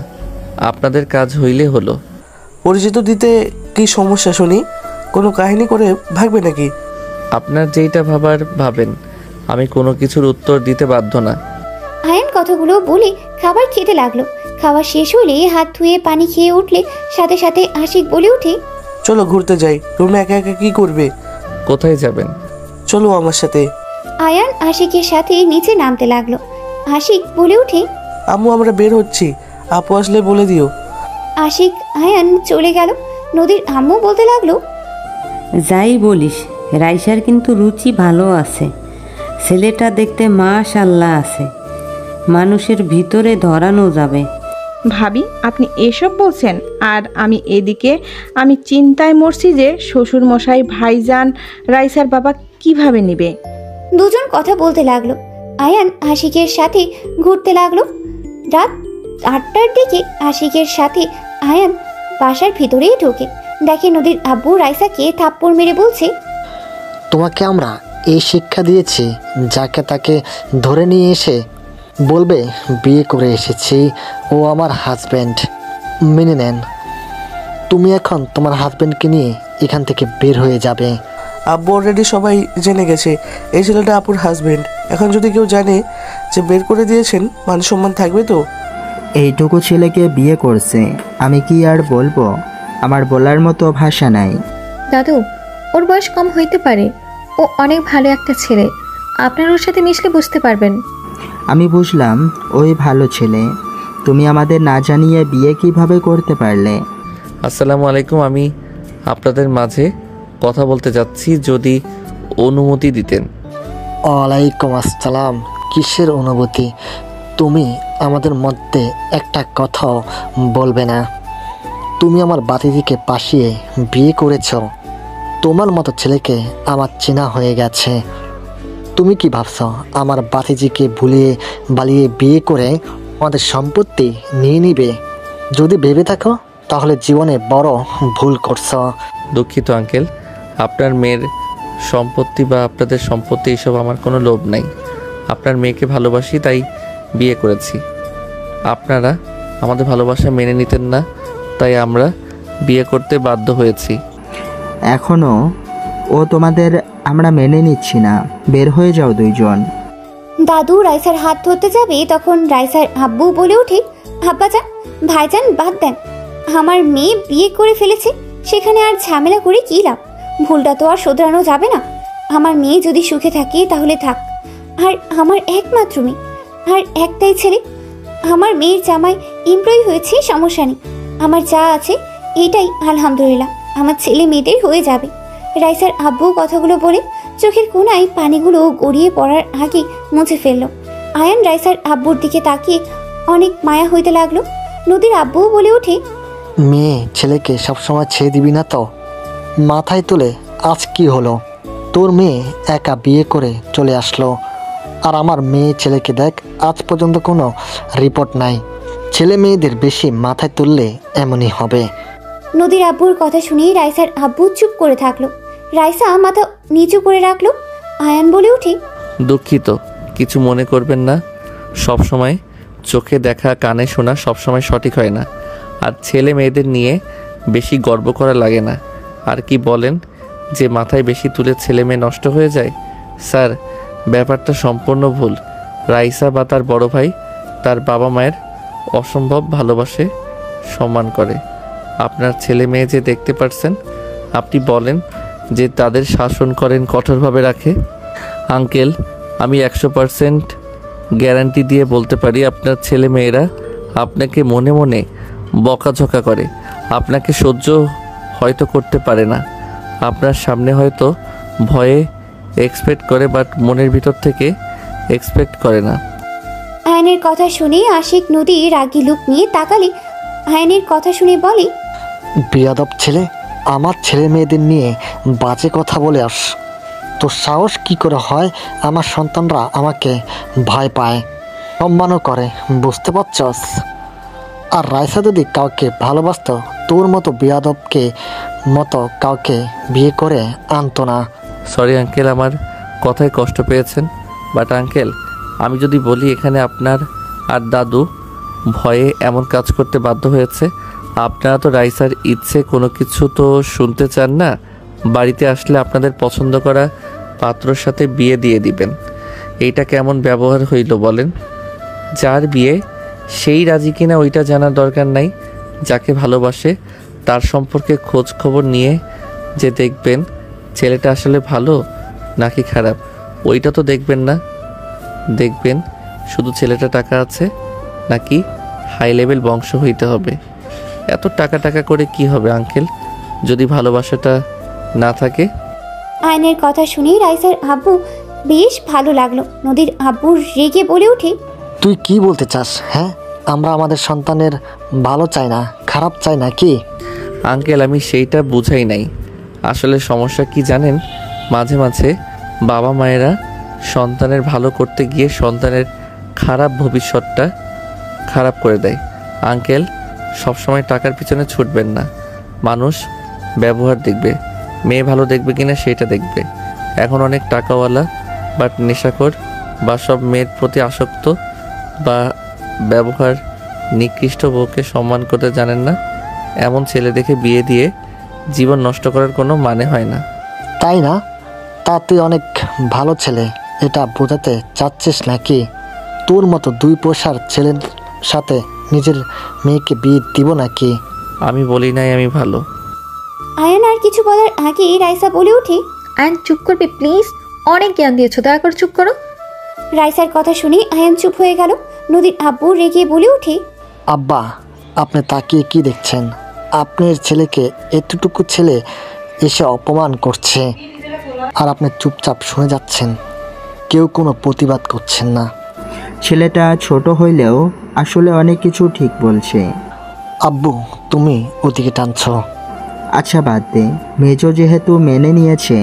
আপনাদের কাজ হইলে হলো। পরিচিত দিতে কি সমস্যা শুনি? কোনো কাহিনী করে ভাগবে নাকি? আপনার যেইটা ভাবার ভাবেন, আমি কোনো কিছুর উত্তর দিতে বাধ্য না। আয়ান কথাগুলো বলে খাবার খেতে লাগলো। খাওয়া শেষ হলে হাত ধুয়ে পানি খেয়ে উঠলে সাথে সাথে আশিক বলে ওঠে, চলো ঘুরতে যাই। রুমে একা একা কি করবে? কোথায় যাবেন? চলো আমার সাথে। আয়ান আশিকের সাথে নিচে নামতে লাগলো। আশিক বলে ওঠে, আম্মু আমরা বের হচ্ছি, আপু আসলে বলে দিও। আশিক আয়ান চলে গেল। নদীর আম্মু বলতে লাগলো, যাই বলিস, রাইসার কিন্তু রুচি ভালো আছে, ছেলেটা দেখতে মাশাআল্লাহ আছে, মানুষের ভিতরে ধরানো যাবে। ভাবি আপনি এসব বলছেন, আর আমি এদিকে আমি চিন্তায় মরছি যে শ্বশুর মশাই ভাইজান রাইসার বাবা কিভাবে নেবে। দুজন কথা বলতে লাগলো। আয়ান আশিকের সাথে ঘুরতে লাগলো। রাত 8টার দিকে আশিকের সাথে আয়ান বাসার ভিতরেই ঢোকে। দেখে নদীর আব্বু রাইসাকে থাপ্পড় মেরে বলছে, তোমাকে আমরা এই শিক্ষা দিয়েছি, যাকে তাকে ধরে নিয়ে এসে বলবে বিয়ে করে এসেছি, ও আমার হাজব্যান্ড, মেনে নেন। তুমি এখন তোমার হাজব্যান্ডকে নিয়ে এখান থেকে বের হয়ে যাবে। আব্বু অলরেডি সবাই জেনে গেছে এই ছেলেটা আপুর হাজবেন্ড। এখন যদি কেউ জানে যে বের করে দিয়েছেন, মান সম্মান থাকবে তো? এইটুকু ছেলেকে বিয়ে করছে, আমি কি আর বলবো, আমার বলার মতো ভাষা নাই। দাদু, ওর বয়স কম হইতে পারে, ও অনেক ভালো একটা ছেলে, আপনার ওর সাথে মিশলে বুঝতে পারবেন। আমি বুঝলাম ওই ভালো ছেলে, তুমি আমাদের না জানিয়ে বিয়ে কিভাবে করতে পারলে? আসসালামু আলাইকুম, আমি আপনাদের মাঝে কথা বলতে যাচ্ছি, যদি অনুমতি দিতেন। ওয়ালাইকুম আসসালাম। কিসের অনুভূতি? তুমি আমাদের মধ্যে একটা কথাও বলবে না? তুমি আমার বাতিদিকে পাশিয়ে বিয়ে করেছ, তোমার মতো ছেলেকে আমার চেনা হয়ে গেছে। তুমি কি ভাবছ আমার বাতিজিকে ভুলিয়ে বালিয়ে বিয়ে করে আমাদের সম্পত্তি নিয়ে নিবে? যদি ভেবে থাকো তাহলে জীবনে বড় ভুল করছো। দুঃখিত আঙ্কেল, আপনার মেয়ের সম্পত্তি বা আপনাদের সম্পত্তি এসব আমার কোনো লোভ নাই। আপনার মেয়েকে ভালোবাসি তাই বিয়ে করেছি। আপনারা আমাদের ভালোবাসা মেনে নিতেন না, তাই আমরা বিয়ে করতে বাধ্য হয়েছি। এখনো ও তোমাদের আমরা মেনে নিচ্ছি না, বের হয়ে যাও দুইজন। দাদু রাইসার হাত ধরতে যাবে, তখন রাইসার আব্বু বলে ওঠে, আব্বাজান ভাইজান বাদ দেন, আমার মেয়ে বিয়ে করে ফেলেছে, সেখানে আর ঝামেলা করে কী লাভ? ভুলটা তো আর শোধরানো যাবে না। আমার মেয়ে যদি সুখে থাকে তাহলে থাক, আর আমার একমাত্র মেয়ে আর একটাই ছেলে। আমার মেয়ের জামাই এমপ্লয়ি হয়েছে, সমস্যা নেই, আমার যা আছে এটাই আলহামদুলিল্লাহ, আমার ছেলে মেয়েদের হয়ে যাবে। রাইসার আব্বু কথাগুলো বলে চোখের কোণায় পানিগুলো গড়িয়ে পড়ার আগে মুছে ফেললো। আয়ান রাইসার আব্বুর দিকে তাকিয়ে অনেক মায়া হইতে লাগলো। নদীর আব্বু বলে ওঠে, মেয়ে ছেলেকে সবসময় ছেড়ে দিবি না তো? মাথায় তুলে আজ কি হলো? তোর মেয়ে একা বিয়ে করে চলে আসলো, আর আমার মেয়ে ছেলেকে দেখ, আজ পর্যন্ত কোনো রিপোর্ট নাই। ছেলে মেয়েদের বেশি মাথায় তুললে এমনই হবে। নদীর আব্বুর কথা শুনে রাইসার আব্বু চুপ করে থাকলো। রাইসা মাথা নিচু করে রাখলো। আয়ান বলে ওঠে, দুঃখিত, কিছু মনে করবেন না। সব সময় চোখে দেখা কানে শোনা সবসময় সঠিক হয় না, আর ছেলে মেয়েদের নিয়ে বেশি গর্ব করা লাগে না। আর কি বলেন যে মাথায় বেশি তুলে ছেলে মেয়ে নষ্ট হয়ে যায়? স্যার, ব্যাপারটা সম্পূর্ণ ভুল। রাইসা বা তার বড় ভাই তার বাবা মায়ের অসম্ভব ভালোবাসে, সম্মান করে। আপনার ছেলে মেয়ে যে দেখতে পারছেন, আপনি বলেন যে তাদের শাসন করেন, কঠোরভাবে রাখে। আঙ্কেল, আমি 100% গ্যারান্টি দিয়ে বলতে পারি আপনার ছেলে মেয়েরা আপনাকে মনে মনে বকাঝকা করে, আপনাকে সহ্য হয়তো করতে পারে না, আপনার সামনে হয়তো ভয়ে এক্সপেক্ট করে, বাট মনের ভিতর থেকে এক্সপেক্ট করে না। আয়নের কথা শুনে আশিক নদী রাগী লুক নিয়ে তাকালে আয়নের কথা শুনে বলে, বিয়াদব ছেলে, আমার ছেলে মেয়েদের নিয়ে বাজে কথা বলে আস। তোর সাহস কি করে হয়? আমার সন্তানরা আমাকে ভয় পায়, সম্মানও করে, বুঝতে পারছস? আর রাইসা যদি কাউকে ভালোবাসতো, তোর মতো বিয়াদবকে মতো কাউকে বিয়ে করে আনতো না। সরি আঙ্কেল, আমার কথায় কষ্ট পেয়েছেন, বাট আঙ্কেল আমি যদি বলি এখানে আপনার আর দাদু ভয়ে এমন কাজ করতে বাধ্য হয়েছে, আপনারা তো রাইসার ইচ্ছে কোনো কিছু তো শুনতে চান না। বাড়িতে আসলে আপনাদের পছন্দ করা পাত্রর সাথে বিয়ে দিয়ে দিবেন, এইটা কেমন ব্যবহার হইল বলেন? যার বিয়ে সেই রাজি কিনা ওইটা জানার দরকার নাই, যাকে ভালোবাসে তার সম্পর্কে খোঁজ খবর নিয়ে যে দেখবেন ছেলেটা আসলে ভালো নাকি খারাপ, ওইটা তো দেখবেন না। দেখবেন শুধু ছেলেটা টাকা আছে নাকি হাই লেভেল বংশ হইতে হবে। এত টাকা টাকা করে কি হবে আঙ্কেল, যদি ভালোবাসাটা না থাকে? আয়নের কথা শুনে রাইসার আব্বু বেশ ভালো লাগলো। নদীর আব্বু রেগে বলে ওঠে, তুই কি বলতে চাস? হ্যাঁ, আমরা আমাদের সন্তানের ভালো চাই না, খারাপ চাই না কি? আঙ্কেল, আমি সেইটা বুঝাই নাই। আসলে সমস্যা কি জানেন, মাঝে মাঝে বাবা মায়েরা সন্তানের ভালো করতে গিয়ে সন্তানের খারাপ ভবিষ্যৎটা খারাপ করে দেয়। আঙ্কেল, সবসময় টাকার পিছনে ছুটবেন না। মানুষ ব্যবহার দেখবে, মেয়ে ভালো দেখবে কিনা সেটা দেখবে। এখন অনেক টাকাওয়ালা বাট নেশাখোর বা সব মেয়ের প্রতি আসক্ত বা ব্যবহার নিকৃষ্ট বউকে সম্মান করতে জানেন না, এমন ছেলে দেখে বিয়ে দিয়ে জীবন নষ্ট করার কোনো মানে হয় না। তাই না? তা তুই অনেক ভালো ছেলে, এটা বোঝাতে চাচ্ছিস নাকি? তোর মতো দুই পয়সার ছেলের সাথে নিজের মেয়েকে বিয়ে দিব নাকি? আমি বলি নাই আমি ভালো। আয়ান আর কিছু বলার আগে রাইসা বলে ওঠে, আয়ন চুপ করবি প্লিজ, অনেক জ্ঞান দিয়েছো, দয়া করে চুপ করো। রাইসার কথা শুনে আয়ান চুপ হয়ে গেল। নদীর আব্বু রেগে বলে ওঠে, আব্বা, আপনি তাকিয়ে কি দেখছেন? আপনার ছেলেকে এতটুকু ছেলে এসে অপমান করছে আর আপনি চুপচাপ শুনে যাচ্ছেন, কেউ কোনো প্রতিবাদ করছেন না। ছেলেটা ছোট হইলেও আসলে অনেক কিছু ঠিক বলছে। আব্বু, তুমি ওদিকে টানছ। আচ্ছা বাদ দে, মেজো যেহেতু মেনে নিয়েছে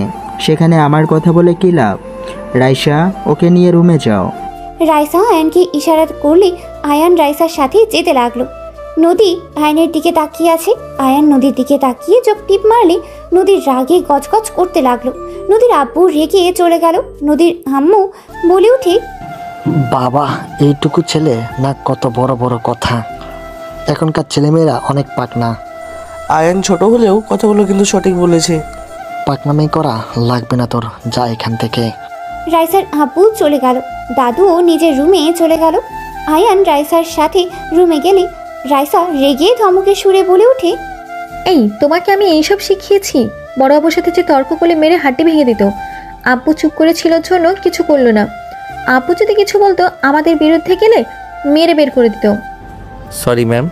সেখানে আমার কথা বলে কি লাভ? রাইসা, ওকে নিয়ে রুমে যাও। রাইসা আয়ানকে ইশারা করলে আয়ান রাইসার সাথে যেতে লাগলো। নদী আয়নের দিকে তাকিয়ে আছে। আয়ান নদীর দিকে তাকিয়ে চোখ টিপ মারলে নদীর রাগে গজগজ করতে লাগলো। নদীর আব্বু রেগে চলে গেল। নদীর আম্মু বলে ওঠে, বাবা, এইটুকু ছেলে না কত বড় বড় কথা। এখনকার ছেলেমেয়েরা অনেক পাকনা। আয়ান ছোট হলেও কথাগুলো কিন্তু সঠিক বলেছে। পাকনামি করা লাগবে না তোর, যা এখান থেকে। রাইসার আব্বু চলে গেল। দাদুও নিজের রুমে চলে গেল। আয়ান রাইসার সাথে রুমে গেলে রাইসা রেগে ধমকে সুরে বলে ওঠে, এই তোমাকে আমি এইসব শিখিয়েছি? বড় আব্বুর সাথে যে তর্ক করলে মেরে হাড্ডি ভেঙে দিত। আব্বু চুপ করেছিল জন্য কিছু করলো না। আব্বু যদি কিছু বলতো আমাদের বিরুদ্ধে গেলে মেরে বের করে দিত। Sorry ma'am.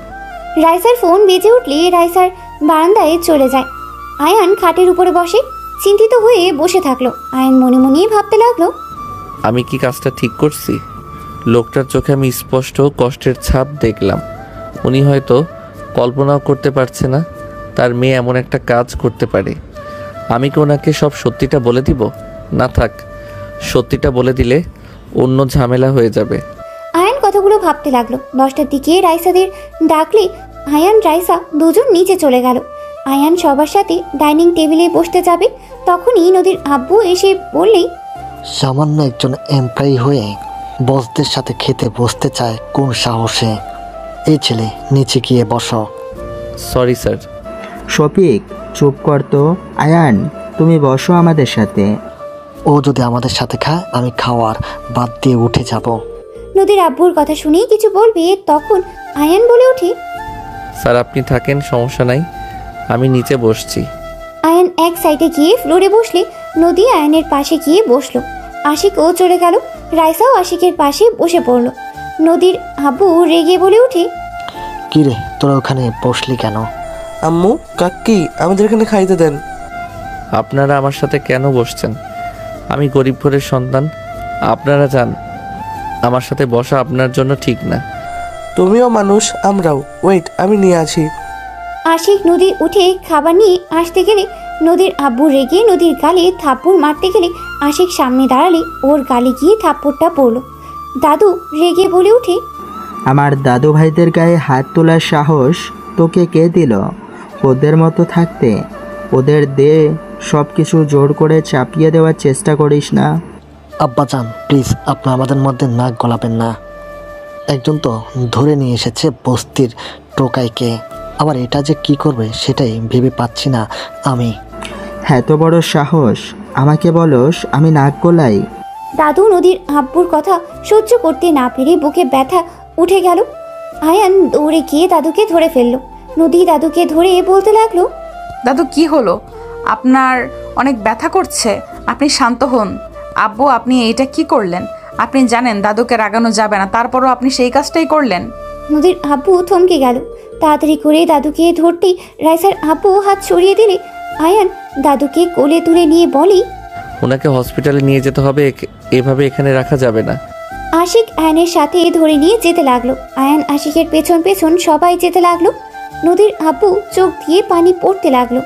রাইসার ফোন বেজে উঠলে রাইসার বারান্দায় চলে যায়। আয়ান খাটের উপরে বসে চিন্তিত হয়ে বসে থাকলো। আয়ান মনে মনে ভাবতে লাগলো, আমি কি কাজটা ঠিক করছি? লোকটার চোখে আমি স্পষ্ট কষ্টের ছাপ দেখলাম। উনি হয়তো কল্পনাও করতে পারছে না তার মেয়ে এমন একটা কাজ করতে পারে। আমি কি ওনাকে সব সত্যিটা বলে দিব? না থাক, সত্যিটা বলে দিলে অন্য ঝামেলা হয়ে যাবে। আয়ান কথাগুলো ভাবতে লাগলো। 10টার দিকে রাইসাদের ডাকলে আয়ান রাইসা দুজন নিচে চলে গেল। আয়ান সবার সাথে ডাইনিং টেবিলে বসতে যাবে, তখনই নদীর আব্বু এসে বললেই, সামান্য একজন এমপ্লয়ি হয়ে বসদের সাথে খেতে বসতে চায় কোন সাহসে? এই ছেলে, নিচে গিয়ে বসো। Sorry sir. শফিক, চুপ কর তো। আয়ান, তুমি বসো আমাদের সাথে। ও যদি আমাদের সাথে খায়, আমি খাওয়ার বাদ দিয়ে উঠে যাব। নদীর আব্বুর কথা শুনেই কিছু বলবে, তখন আয়ান বলে ওঠে, স্যার আপনি থাকেন, সমস্যা নাই, আমি নিচে বসছি। আয়ান এক সাইডে গিয়ে ফ্লোরে বসলে নদী আয়ানের পাশে গিয়ে বসলো। আশিকও চলে গেল। রাইসাও আশিকের পাশে বসে পড়লো। নদীর আব্বু রেগে বলে ওঠে, কিরে, তোরা ওখানে বসলি কেন? আম্মু, কাকি, আমাদের এখানে খাইতে দেন। আপনারা আমার সাথে কেন বসছেন? আমি গরিব ঘরের সন্তান, আপনারা যান। আমার সাথে বসা আপনার জন্য ঠিক না। তুমিও মানুষ, আমরাও। ওয়েট, আমি নিয়ে আসি। আশিক নদী উঠে খাবার নিয়ে আসতে গেলে নদীর আব্বু রেগে নদীর গালে থাপ্পড় মারতে গেলে আশিক সামনে দাঁড়ালে ওর গালে গিয়ে থাপ্পড়টা পড়লো। দাদু রেগে বলে ওঠে, আমার দাদু ভাইদের গায়ে হাত তোলার সাহস তোকে কে দিল? ওদের মতো থাকতে ওদের দে সব কিছু জোর করে চাপিয়ে দেওয়ার চেষ্টা করিস না। আব্বাজান, প্লিজ, আপনি আমাদের মধ্যে নাক গলাবেন না। একজন তো ধরে নিয়ে এসেছে বস্তির টোকাইকে, আবার এটা যে কি করবে সেটাই ভেবে পাচ্ছি না আমি। এত বড় সাহস, আমাকে বলস আমি নাক গলাই? দাদু নদীর আব্বুর কথা সহ্য করতে না পেরে বুকে ব্যথা উঠে গেল। আয়ান দৌড়ে গিয়ে দাদুকে ধরে ফেললো। নদী দাদুকে ধরে বলতে লাগলো, দাদু কি হলো? আপনার অনেক ব্যথা করছে, আপনি শান্ত হন। আব্বু, আপনি এইটা কি করলেন? আপনি জানেন দাদুকে রাগানো যাবে না, তারপরও আপনি সেই কাজটাই করলেন। নদীর আব্বু থমকে গেল। তাড়াতাড়ি করে দাদুকে ধরতেই রাইসার আব্বু হাত সরিয়ে দিলে আয়ান দাদুকে কোলে তুলে নিয়ে বলে, ওনাকে হসপিটালে নিয়ে যেতে হবে, এভাবে এখানে রাখা যাবে না। আশিক আয়ানের সাথে ধরে নিয়ে যেতে লাগলো। আয়ান আশিকের পেছন পেছন সবাই যেতে লাগলো। নদীর আব্বু চোখ দিয়ে পানি পড়তে লাগলো।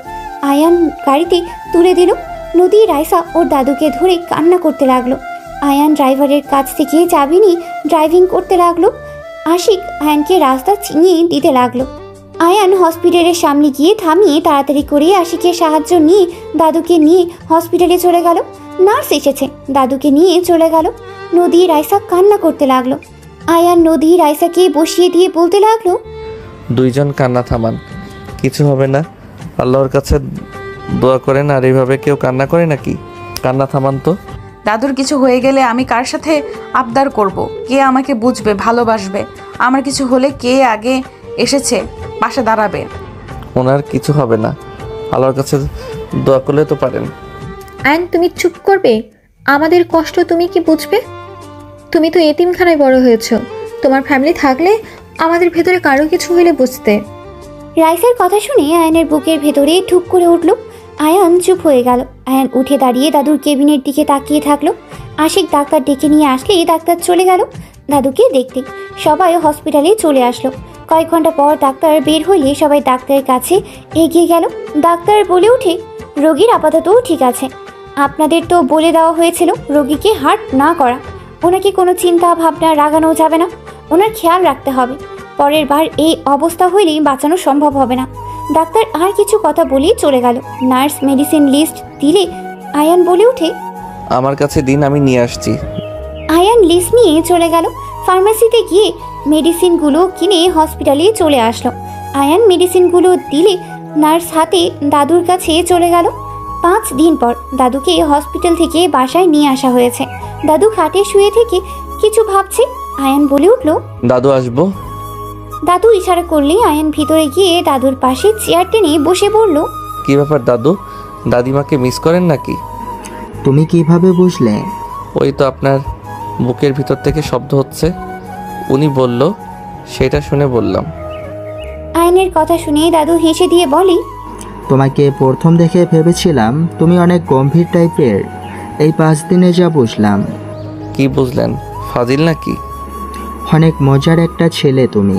আয়ান গাড়িতে তুলে দিল। নদী রাইসা ওর দাদুকে ধরে কান্না করতে লাগলো। আয়ান ড্রাইভারের কাছ থেকে চাবি নিয়ে ড্রাইভিং করতে লাগলো। আশিক আয়ানকে রাস্তা চিনিয়ে দিতে লাগলো। আয়ান হসপিটালের সামনে গিয়ে থামিয়ে তাড়াতাড়ি করে আশিকের সাহায্য নিয়ে দাদুকে নিয়ে হসপিটালে চলে গেল। নার্স এসেছে, দাদুকে নিয়ে চলে গেল। নদী রাইসা কান্না করতে লাগলো। আয়ান নদী রাইসাকে বসিয়ে দিয়ে বলতে লাগলো, দুইজন কান্না থামান, কিছু হবে না, আল্লাহর কাছে দোয়া করেন। আর এইভাবে কেউ কান্না করে নাকি? কান্না থামান তো। দাদুর কিছু হয়ে গেলে আমি কার সাথে আবদার করব? কে আমাকে বুঝবে, ভালোবাসবে? আমার কিছু হলে কে আগে এসেছে পাশে দাঁড়াবে? ওনার কিছু হবে না, আল্লাহর কাছে দোয়া করলে তো পারেন। আয়ন, তুমি চুপ করবে? আমাদের কষ্ট তুমি কি বুঝবে? তুমি তো এতিমখানায় বড় হয়েছো। তোমার ফ্যামিলি থাকলে আমাদের ভেতরে কারো কিছু হলে বুঝতে। রাইসার কথা শুনে আয়ানের বুকের ভেতরে ঠুক করে উঠল। আয়ান চুপ হয়ে গেল। আয়ান উঠে দাঁড়িয়ে দাদুর কেবিনের দিকে তাকিয়ে থাকলো। আশিক ডাক্তার ডেকে নিয়ে আসলে ডাক্তার চলে গেল দাদুকে দেখতে। সবাই হসপিটালে চলে আসলো। কয়েক ঘন্টা পর ডাক্তার বের হইলে সবাই ডাক্তারের কাছে এগিয়ে গেল। ডাক্তার বলে ওঠে, রোগীর আপাতত ঠিক আছে। আপনাদের তো বলে দেওয়া হয়েছিল রোগীকে হার্ট না করা। ওনাকে কোনো চিন্তা ভাবনা রাগানো যাবে না, ওনার খেয়াল রাখতে হবে। পরের বার এই অবস্থা হইলেই বাঁচানো সম্ভব হবে না। ডাক্তার আর কিছু কথা বলেই চলে গেল। নার্স মেডিসিন লিস্ট দিলে আয়ান বলে ওঠে, আমার কাছে দিন, আমি নিয়ে আসছি। আয়ান লিস্ট নিয়ে চলে গেল। ফার্মেসিতে গিয়ে মেডিসিনগুলো কিনে হসপিটালে চলে আসলো। আয়ান মেডিসিনগুলো দিলে নার্স হাতে দাদুর কাছে চলে গেল। 5 দিন পর দাদুকে হসপিটাল থেকে বাসায় নিয়ে আসা হয়েছে। দাদু খাটে শুয়ে থেকে কিছু ভাবছে। আয়ান বলে উঠল, দাদু আসবো। দাদু ইশারা করলে আয়ান ভিতরে গিয়ে দাদুর পাশে চেয়ার টেনে বসে বলল, কি ব্যাপার দাদু, দাদিমাকে মিস করেন নাকি? তুমি কিভাবে বুঝলে? ওই তো আপনার বুকের ভিতর থেকে শব্দ হচ্ছে, উনি বলল, সেটা শুনে বললাম। আয়ানের কথা শুনে দাদু হেসে দিয়ে বলে, তোমাকে প্রথম দেখে ভেবেছিলাম তুমি অনেক গম্ভীর টাইপের। এই 5 দিনে যা বুঝলাম। কি বুঝলেন? ফাজিল নাকি? অনেক মজার একটা ছেলে তুমি।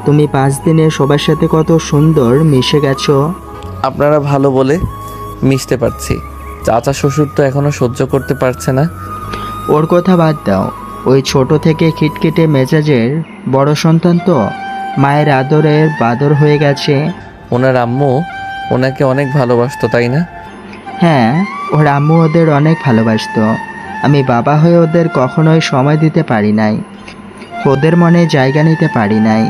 তুমি 5 দিনে সবার সাথে কত সুন্দর মিশে গেছো। আপনারা ভালো বলে মিশতে পারছি, চাচা শ্বশুর তো এখনো সহ্য করতে পারছে না। ওর কথা বাদ দাও। ওই ছোট থেকে খিটখিটে মেজাজের বড় সন্তান তো মায়ের আদরের বাদর হয়ে গেছে। ওনার আম্মু ওনাকে অনেক ভালোবাসতো, তাই না? হ্যাঁ, ওর আম্মু ওদের অনেক ভালোবাসতো। আমি বাবা হয়ে ওদের কখনোই সময় দিতে পারি নাই, ওদের মনে জায়গা নিতে পারি নাই।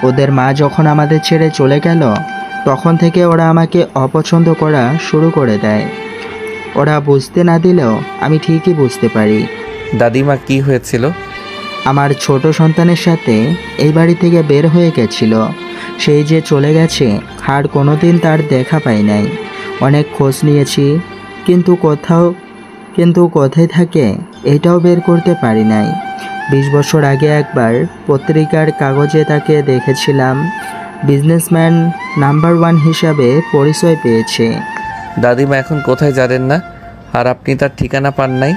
ওদের মা যখন আমাদের ছেড়ে চলে গেল তখন থেকে ওরা আমাকে অপছন্দ করা শুরু করে দেয়। ওরা বুঝতে না দিলেও আমি ঠিকই বুঝতে পারি। দাদিমা কি হয়েছিল? আমার ছোট সন্তানের সাথে এই বাড়ি থেকে বের হয়ে গেছিল। সেই যে চলে গেছে, আর কোনোদিন তার দেখা পাই নাই। অনেক খোঁজ নিয়েছি, কিন্তু কোথায় থাকে এটাও বের করতে পারি নাই। 20 বছর আগে একবার পত্রিকার কাগজে তাকে দেখেছিলাম। বিজনেসম্যান নাম্বার 1 হিসাবে পরিচয় পেয়েছে। দাদিমা এখন কোথায় জানেন না? আর আপনি তার ঠিকানা পান নাই?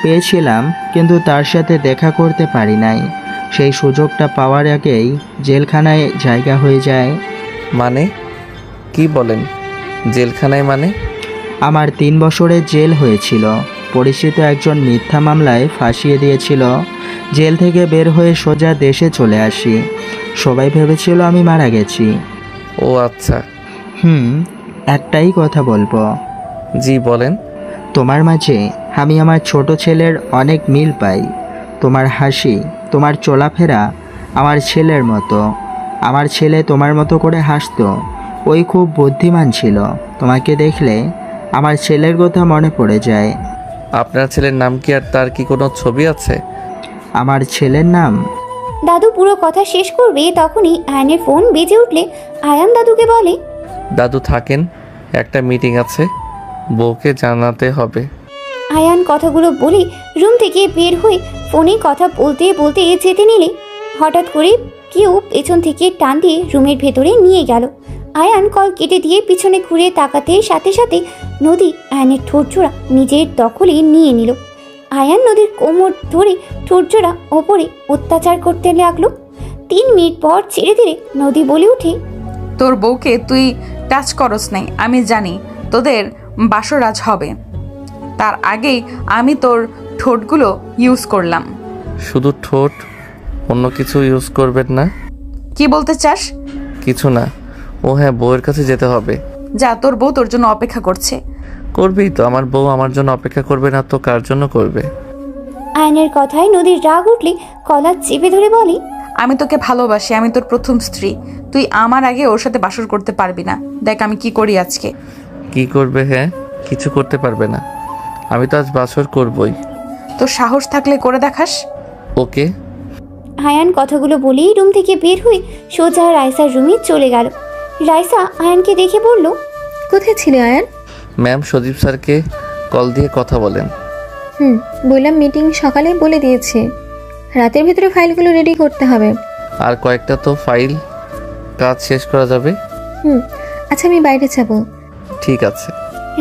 পেয়েছিলাম, কিন্তু তার সাথে দেখা করতে পারি নাই। সেই সুযোগটা পাওয়ার আগেই জেলখানায় জায়গা হয়ে যায়। মানে কি বলেন? জেলখানায় মানে? আমার 3 বছরের জেল হয়েছিল। পরিচিত একজন মিথ্যা মামলায় ফাঁসিয়ে দিয়েছিল। জেল থেকে বের হয়ে সোজা দেশে চলে আসি। সবাই ভেবেছিল আমি মারা গেছি। ও আচ্ছা। একটাই কথা বলবো। জি বলেন। তোমার মাঝে আমি আমার ছোট ছেলের অনেক মিল পাই। তোমার হাসি, তোমার চলাফেরা আমার ছেলের মতো। আমার ছেলে তোমার মতো করে হাসতো। ওই খুব বুদ্ধিমান ছিল। তোমাকে দেখলে আমার ছেলের কথা মনে পড়ে যায়। আপনার ছেলের নাম কি, আর তার কি কোনো ছবি আছে? আমার ছেলের নাম? দাদু পুরো কথা শেষ করবে তখনই আয়ানের ফোন বেজে উঠলে আয়ান দাদুকে বলে, দাদু থাকেন, একটা মিটিং আছে, বউকে জানাতে হবে। আয়ান কথাগুলো বলে রুম থেকে বের হয়ে ফোনে কথা বলতে বলতে যেতে নিলে হঠাৎ করে কেউ পেছন থেকে টান দিয়ে রুমের ভেতরে নিয়ে গেল। আয়ান কল কেটে দিয়ে পিছনে ঘুরে তাকাতে সাথে সাথে নদী আয়ানের ঠোঁটজোড়া নিজের দখলে নিয়ে নিল। আয়ান নদীর কোমর ধরে ঠোঁটজোড়া ওপরে অত্যাচার করতে লাগলো। 3 মিনিট পর ছেড়ে দিলে নদী বলে উঠে, তোর বউকে তুই টাচ করস নাই, আমি জানি তোদের বাসর আজ হবে। তার আগেই আমি তোর ঠোঁটগুলো ইউজ করলাম। শুধু ঠোঁট, অন্য কিছু ইউজ করবেন না? কি বলতে চাস? কিছু না। ও হ্যাঁ, বউয়ের কাছে যেতে হবে। যা, তোর বউ তোর জন্য অপেক্ষা করছে। করবেই তো, আমার বউ আমার জন্য অপেক্ষা করবে না তো কার জন্য করবে? আয়নের কথায় নদীর রাগ উঠলে কলা চেপে ধরে বলে, আমি তোকে ভালোবাসি, আমি তোর প্রথম স্ত্রী। তুই আমার আগে ওর সাথে বাসর করতে পারবি না। দেখ আমি কি করি আজকে। কি করবে? হ্যাঁ, কিছু করতে পারবে না। আমি তো আজ বাসর করবই। তোর সাহস থাকলে করে দেখাস। ওকে। আয়ান কথাগুলো বলেই রুম থেকে বের হয়ে সোজা রাইসার রুমে চলে গেল। রাইসা আয়ানকে দেখে বলল, কোথায় ছিলে আয়ান? ম্যাম, সজীব স্যারকে কল দিয়ে কথা বলেন। বললাম মিটিং সকালে বলে দিয়েছি, রাতের ভিতরে ফাইলগুলো রেডি করতে হবে। আর কয়েকটা তো ফাইল কাজ শেষ করা যাবে। আচ্ছা, আমি বাইরে যাব। ঠিক আছে।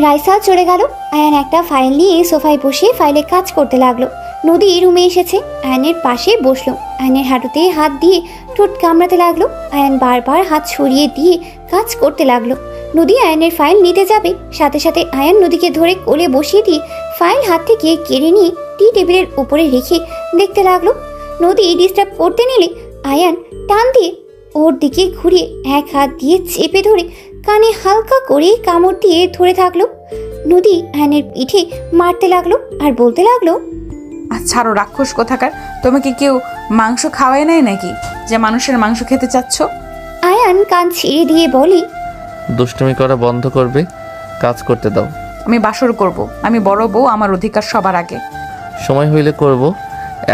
রাইসা চলে গেল। আয়ান একটা ফাইল নিয়ে সোফায় বসে ফাইলে কাজ করতে লাগলো। নদী রুমে এসেছে, আয়ানের পাশে বসলো। আয়ানের হাঁটুতে হাত দিয়ে ঠোঁট কামড়াতে লাগলো। আয়ান বারবার হাত সরিয়ে দিয়ে কাজ করতে লাগলো। নদী আয়ানের ফাইল নিতে যাবে, সাথে সাথে আয়ান নদীকে ধরে কোলে বসিয়ে দিয়ে ফাইল হাত থেকে কেড়ে নিয়ে টি টেবিলের উপরে রেখে দেখতে লাগলো। নদী ডিস্টার্ব করতে নিলে আয়ান টান দিয়ে ওর দিকে ঘুরিয়ে এক হাত দিয়ে চেপে ধরে কানে হালকা করে কামড় দিয়ে ধরে থাকলো। নদী আয়ানের পিঠে মারতে লাগলো আর বলতে লাগলো, ছাড়ো রাক্ষস কোথাকার, তোমাকে কেউ মাংস খাওয়ায় নাই নাকি যে মানুষের মাংস খেতে চাচ্ছ? আয়ান কান ছেড়ে দিয়ে বলি, দুষ্টুমি করা বন্ধ করবে, কাজ করতে দাও। আমি বাসর করব, আমি বড় বউ, আমার অধিকার সবার আগে। সময় হইলে করব,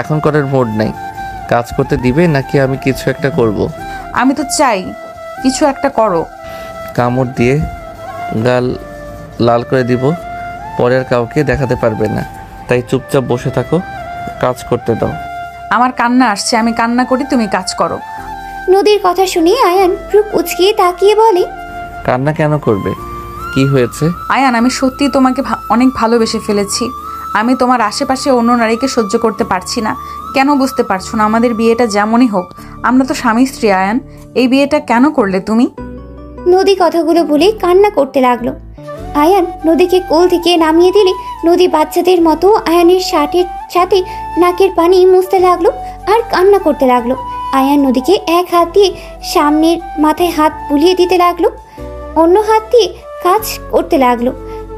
এখন করার মুড নাই। কাজ করতে দিবে নাকি আমি কিছু একটা করব? আমি তো চাই কিছু একটা করো। কামড় দিয়ে গাল লাল করে দিব, পরে আর কাউকে দেখাতে পারবে না। তাই চুপচাপ বসে থাকো, কাজ করতে দাও। আমার কান্না আসছে, আমি কান্না করি, তুমি কাজ করো। নদীর কথা শুনে আয়ান চোখ উচকিয়ে তাকিয়ে বলে, কান্না কেন করবে? কি হয়েছে? আয়ান, আমি সত্যি তোমাকে অনেক ভালোবেসে ফেলেছি। আমি তোমার আশেপাশে অন্য নারীকে সহ্য করতে পারছি না। কেন বুঝতে পারছো না? আমাদের বিয়েটা যেমনই হোক, আমরা তো স্বামী স্ত্রী। আয়ান, এই বিয়েটা কেন করলে তুমি? নদী কথাগুলো বলে কান্না করতে লাগলো। আয়ান নদীকে কোল থেকে নামিয়ে দিলে নদী বাচ্চাদের মতো আয়ানের শার্টের সাথে নাকের পানি মুছতে লাগলো আর কান্না করতে লাগলো। আয়ান নদীকে এক হাত দিয়ে সামনের মাথায় হাত বুলিয়ে দিতে লাগলো, অন্য হাত দিয়ে কাজ করতে লাগলো।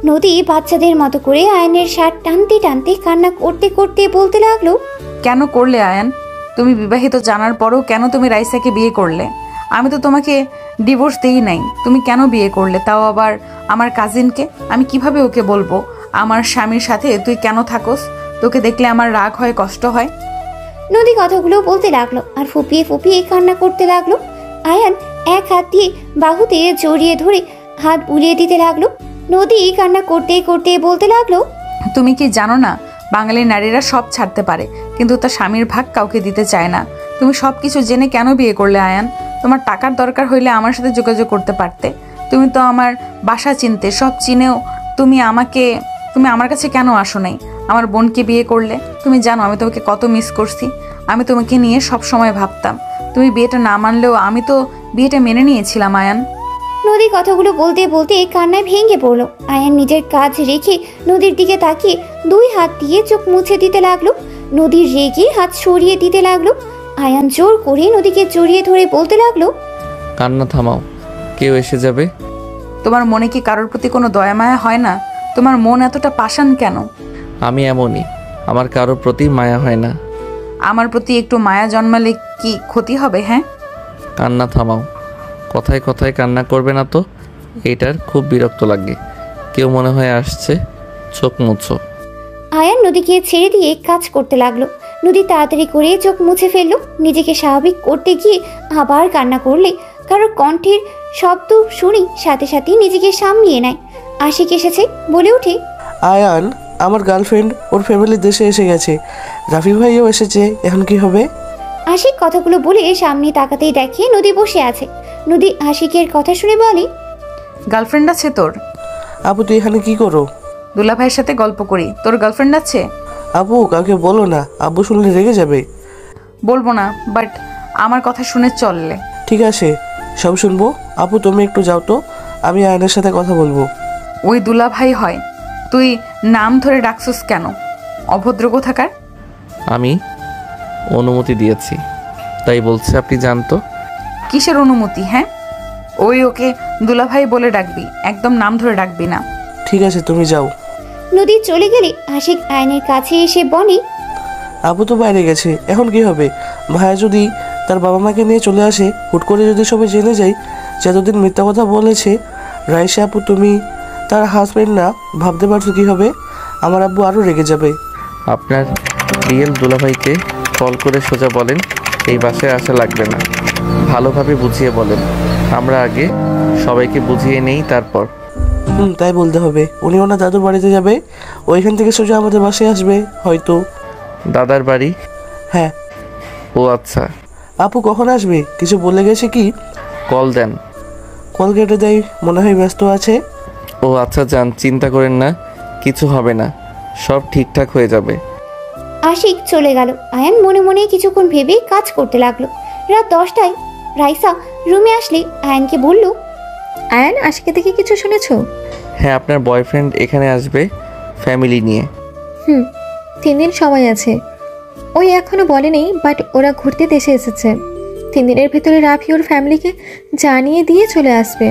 নদী বাচ্চাদের মতো করে আয়ানের শার্ট টানতে টানতে কান্না করতে করতে বলতে লাগলো, কেন করলে আয়ান? তুমি বিবাহিত জানার পরও কেন তুমি রাইসাকে বিয়ে করলে? আমি তো তোমাকে ডিভোর্স দেই নাই, তুমি কেন বিয়ে করলে? তাও আবার আমার কাজিনকে। আমি কিভাবে ওকে বলবো আমার স্বামীর সাথে তুই কেন থাকোস? তোকে দেখলে আমার রাগ হয়, কষ্ট হয়। নদী কথাগুলো বলতে লাগলো আর ফুপিয়ে ফুপিয়ে কান্না করতে লাগলো। আয়ান এক হাত দিয়ে বাহুতে জড়িয়ে ধরে হাত বুলিয়ে দিতে লাগলো। নদী কান্না করতে করতে বলতে লাগলো, তুমি কি জানো না, বাঙালি নারীরা সব ছাড়তে পারে কিন্তু তার স্বামীর ভাগ কাউকে দিতে চায় না। তুমি সব কিছু জেনে কেন বিয়ে করলে আয়ান? তোমার টাকার দরকার হইলে আমার সাথে যোগাযোগ করতে পারতে। তুমি তো আমার বাসা চিনতে, সব চিনেও তুমি আমার কাছে কেন আসো নাই? আমার বোনকে বিয়ে করলে। তুমি জানো আমি তোমাকে কত মিস করছি। আমি তোমাকে নিয়ে সব সময় ভাবতাম। তুমি বিয়েটা না মানলেও আমি তো বিয়েটা মেনে নিয়েছিলাম আয়ান। নদী কথাগুলো বলতে বলতে কান্নায় ভেঙে পড়লো। আয়ান নিজের কাজ রেখে নদীর দিকে তাকিয়ে 2 হাত দিয়ে চোখ মুছে দিতে লাগলো। নদীর রেগে হাত সরিয়ে দিতে লাগলো। আয়ান জোর করে নদীকে জড়িয়ে ধরে বলতে লাগলো, কান্না থামাও, কেউ এসে যাবে। তোমার মনে কি কারোর প্রতি কোনো দয়া মায়া হয় না? তোমার মন এতটা পাষাণ কেন? আমি এমনই, আমার কারোর প্রতি মায়া হয় না। আমার প্রতি একটু মায়া জন্মালে কি ক্ষতি হবে? হ্যাঁ, কান্না থামাও, কথায় কথায় কান্না করবে না তো। এটার খুব বিরক্ত লাগে। কেউ মনে হয় আসছে, চোখ মুছো। আয়ান নদীকে ছেড়ে দিয়ে কাজ করতে লাগলো। নদী তাড়াতাড়ি করে চোখ মুছে ফেললো। নিজেকে স্বাভাবিক করতে গিয়ে আবার কান্না করলে কারোর কণ্ঠের শব্দ শুনে সাথে সাথে নিজেকে সামলিয়ে নেয়। আশিক এসেছে বলে ওঠে, আয়ান, আমার গার্লফ্রেন্ড ওর ফ্যামিলি দেশে এসে গেছে, রাফি ভাইও এসেছে, এখন কি হবে? আশিক কথাগুলো বলে সামনে তাকাতেই দেখে নদী বসে আছে। নদী আশিকের কথা শুনে বলে, গার্লফ্রেন্ড আছে তোর? আপু তুই এখানে কি করো? দুলা ভাইয়ের সাথে গল্প করি। তোর গার্লফ্রেন্ড আছে? আপু কাউকে বলো না, আব্বু শুনলে রেগে যাবে। বলবো না, বাট আমার কথা শুনে চললে। ঠিক আছে, সব শুনবো। আপু তুমি একটু যাও তো, আমি আয়নের সাথে কথা বলবো। ওই দুলা ভাই হয়? তুই নাম ধরে ডাকছিস কেন? অভদ্র কোথাকার। আমি অনুমতি দিয়েছি, তাই বলছে আপনি জানতো। কিসের অনুমতি? হ্যাঁ, ওকে দুলা ভাই বলে ডাকবি, একদম নাম ধরে ডাকবি না। ঠিক আছে তুমি যাও। নদী চলে গেলে আশিক আয়নের কাছে এসে বলে, আপু তো বাইরে গেছে, এখন কি হবে? ভাইয়া যদি তার বাবা মাকে নিয়ে চলে আসে, হুট করে যদি সবাই জেনে যায় যে এতদিন মিথ্যা কথা বলেছে রাইসা আপু তুমি তার হাজবেন্ড না, ভাবতে পারছো কি হবে? আমার আব্বু আরও রেগে যাবে। আপনার রিয়েল দুলাভাইকে কল করে সোজা বলেন এই বাসায় আসা লাগবে না, ভালোভাবে বুঝিয়ে বলেন। আমরা আগে সবাইকে বুঝিয়ে নেই, তারপর। তাই বলতে হবে। উনি ওনার দাদুর বাড়িতে যাবে, ওইখান থেকে সোজা আমাদের বাসায় আসবে হয়তো। দাদার বাড়ি? হ্যাঁ। ও আচ্ছা। আপু কখন আসবে? কিছু বলে গেছে কি? কল দেন। কল কেটে দেয়, মনে হয় ব্যস্ত আছে। ও আচ্ছা যান, চিন্তা করেন না, কিছু হবে না, সব ঠিকঠাক হয়ে যাবে। আশিক চলে গেল। আয়ান মনে মনে কিছুক্ষণ ভেবে কাজ করতে লাগলো। রাত 10টায় রাইসা রুমে আসলে আয়ানকে বলল, আয়ান, আশিকে থেকে কিছু শুনেছো? হ্যাঁ, আপনার বয়ফ্রেন্ড এখানে আসবে ফ্যামিলি নিয়ে। 3 দিন সময় আছে। ওই এখনো বলেনি, বাট ওরা ঘুরতে দেশে এসেছে। 3 দিনের ভেতরে রাফি ওর ফ্যামিলিকে জানিয়ে দিয়ে চলে আসবে।